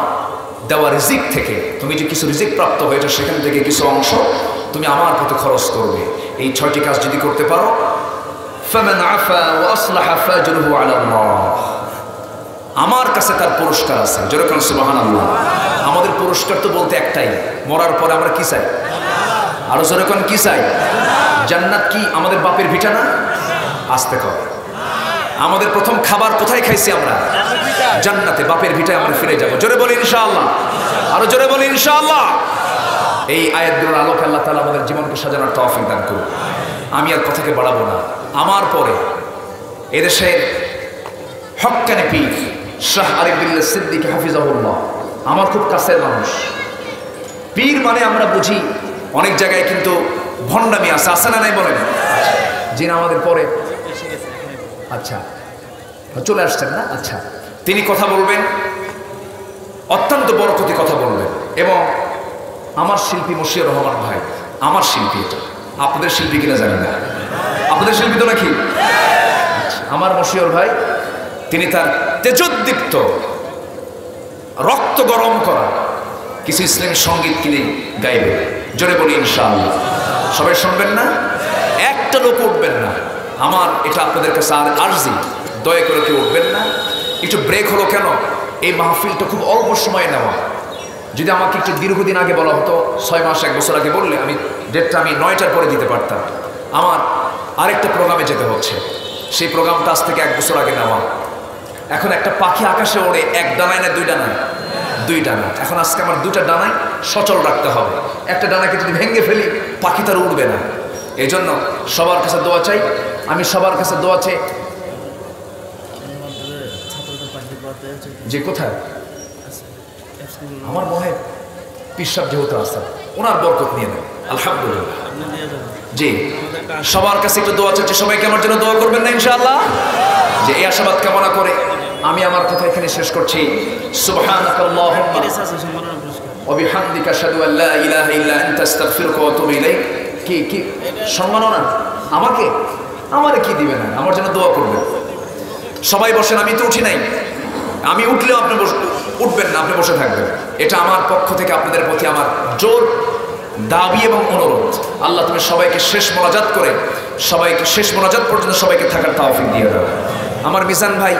দেওয়া রিজিক থেকে তুমি যে কিছু রিজিক প্রাপ্ত হয়েছে সেখান থেকে কিছু অংশ তুমি আমার প্রতি খরচ করবে। এই 6টি কাজ যদি করতে পারো, ফামান আফা ওয়া আসলাহা ফাজরুহু আলাল্লাহ, আমার কাছে তার পুরস্কার আছে। যেরকম সুবহানাল্লাহ। আমাদের পুরস্কার তো বলতে একটাই, মরার পরে আমরা কি চাই? আরো যেরকম কি চাই? জান্নাত কি আমাদের বাপের ভিটা না? আস্তে কর। আমাদের প্রথম খাবার কোথায় খাইছি আমরা? জান্নাতে, বাপের ভিটায় আমরা ফিরে যাব। জোরে বলি ইনশাআল্লাহ, আরো জোরে বলি ইনশাআল্লাহ। এই আয়াতগুলোর আলোকে আল্লাহ তাআলা আমাদের জীবনকে সাজানোর তৌফিক দান করুন। আমি আর কথাকে বাড়াবো না। আমার পরে এদেশের হক্কানি পীর শাহ আরিফ বিল্লাহ সিদ্দিক হাফিজাহুল্লাহ আমার খুব কাছের মানুষ। পীর মানে আমরা বুঝি অনেক জায়গায় কিন্তু ভণ্ডামি আছে, আছে না নাই বলেন? যিনি আমাদের পরে, আচ্ছা চলে আসছেন না? আচ্ছা, তিনি কথা বলবেন, অত্যন্ত বরকতি কথা বলবেন। এবং আমার শিল্পী মশিউর রহমান ভাই, আমার শিল্পী, এটা আপনাদের শিল্পী কিনা জানি না, আপনাদের শিল্পী তো নাকি? আমার মশিউর ভাই, তিনি তার তেজোদ্দীপ্ত রক্ত গরম করা কিছু ইসলামী সঙ্গীত কিনে গাইবে। জোরে বলি ইনশাআল্লাহ। সবাই শুনবেন না? একটা লোক উঠবেন না। আমার এটা আপনাদের কাছে আর আরজি, দয়া করে কেউ উঠবেন না। একটু ব্রেক হলো কেন? এই মাহফিলটা খুব অল্প সময় নেওয়া। যদি আমাকে একটু দীর্ঘদিন আগে বলা হতো, 6 মাস 1 বছর আগে বললে আমি ডেটটা আমি 9টার পরে দিতে পারতাম। আমার আরেকটা প্রোগ্রামে যেতে হচ্ছে, সেই প্রোগ্রামটা আজ থেকে 1 বছর আগে নেওয়া। এখন একটা পাখি আকাশে ওড়ে, 1 ডানায় না 2 ডানায়? 2 ডানা। এখন আজকে আমার 2টা ডানায় সচল রাখতে হবে। একটা ডানাকে যদি ভেঙে ফেলি, পাখি তার উড়বে না। এই জন্য সবার কাছে দোয়া চাই। আমি সবার কাছে দোয়া চাই। যে কোথায় আমার মনে পিসাব যেহেতু আসা, ওনার বরকত নিয়ে নেন আলহামদুলিল্লাহ। জি, সবার কাছে একটু দোয়া চাচ্ছি, সবাইকে আমার জন্য দোয়া করবেন না ইনশাআল্লাহ? যে এই আশাবাদ কামনা করে আমি আমার কথা এখানে শেষ করছি। সুবহানাকাল্লাহুম্মা ওয়া বিহামদিকা আশহাদু আল্লা ইলাহা ইল্লা আনতা আস্তাগফিরুকা ওয়া আতুবু ইলাইক। কি সম্মাননা আমারে কি দিবেন? আমার জন্য দোয়া করবেন। সবাই বসেন, আমি তো উঠি নাই। আমি উঠলেও আপনি উঠবেন না, আপনি বসে থাকবেন। এটা আমার পক্ষ থেকে আপনাদের প্রতি আমার জোর দাবি এবং অনুরোধ। আল্লাহ তুমি সবাইকে শেষ মোনাজাত পর্যন্ত সবাইকে থাকার তৌফিক দিয়ে দাও। আমার মিজান ভাই